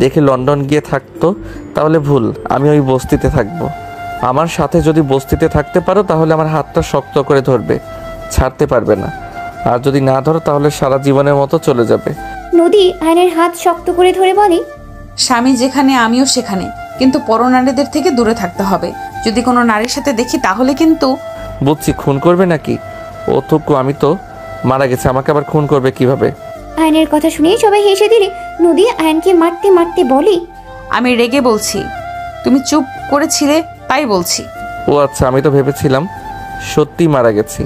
দেখে লন্ডন গিয়ে থাকতো, তাহলে ভুল। আমি ওই বস্তিতে থাকবো। আমার সাথে যদি বস্তিতে থাকতে পারো তাহলে আমার হাতটা শক্ত করে ধরবে, ছাড়তে পারবে না। আর যদি না ধরো তাহলে সারা জীবনের মতো চলে যাবে। নদী আয়নের হাত শক্ত করে ধরে বলে, স্বামী যেখানে আমিও সেখানে, কিন্তু পরনারীদের থেকে দূরে থাকতে হবে। যদি কোনো নারীর সাথে দেখি তাহলে কিন্তু। বুঝছি, খুন করবে নাকি? ও তো আমি তো মারা গেছে, আমাকে আবার খুন করবে কিভাবে? আয়নের কথা শুনে সবাই হেসে দিলে নদী আয়নকে মারতে মারতে বলে, আমি রেগে বলছি, তুমি চুপ করেছিলে তাই বলছি। ও আচ্ছা, আমি তো ভেবেছিলাম সত্যি মারা গেছি।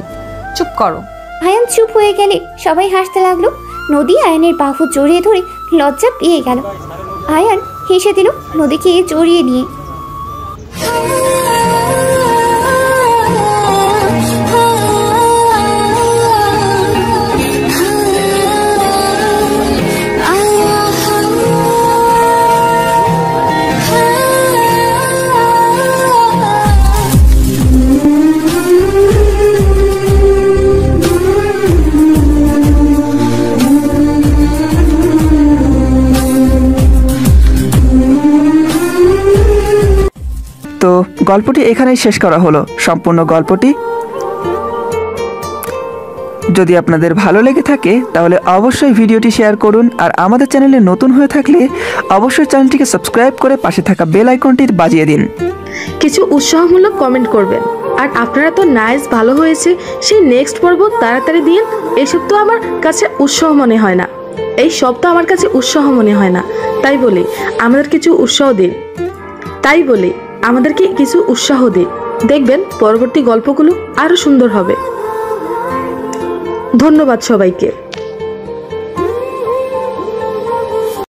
চুপ করো। আয়ন চুপ হয়ে গেলে সবাই হাসতে লাগলো। নদী আয়নের বাহু জড়িয়ে ধরে লজ্জা পেয়ে গেল। আয়ান হেসে দিল নদীকে জড়িয়ে নিয়ে। তো গল্পটি এখানেই শেষ করা হলো। সম্পূর্ণ গল্পটি যদি আপনাদের ভালো লেগে থাকে তাহলে অবশ্যই ভিডিওটি শেয়ার করুন, আর আমাদের চ্যানেলে নতুন হয়ে থাকলে অবশ্যই চ্যানেলটিকে সাবস্ক্রাইব করে পাশে থাকা বেল আইকনটি বাজিয়ে দিন। কিছু উৎসাহমূলক কমেন্ট করবেন। আর আপনারা তো নাইস, ভালো হয়েছে, সেই নেক্সট পর্ব তাড়াতাড়ি দিন। এসব তো আমার কাছে উৎসাহ মনে হয় না, এই সব তো আমার কাছে উৎসাহ মনে হয় না। তাই বলি আমাদের কিছু উৎসাহ দিন, আমাদেরকে কিছু উৎসাহ দিন। দেখবেন পরবর্তী গল্পগুলো আরো সুন্দর হবে। ধন্যবাদ সবাইকে।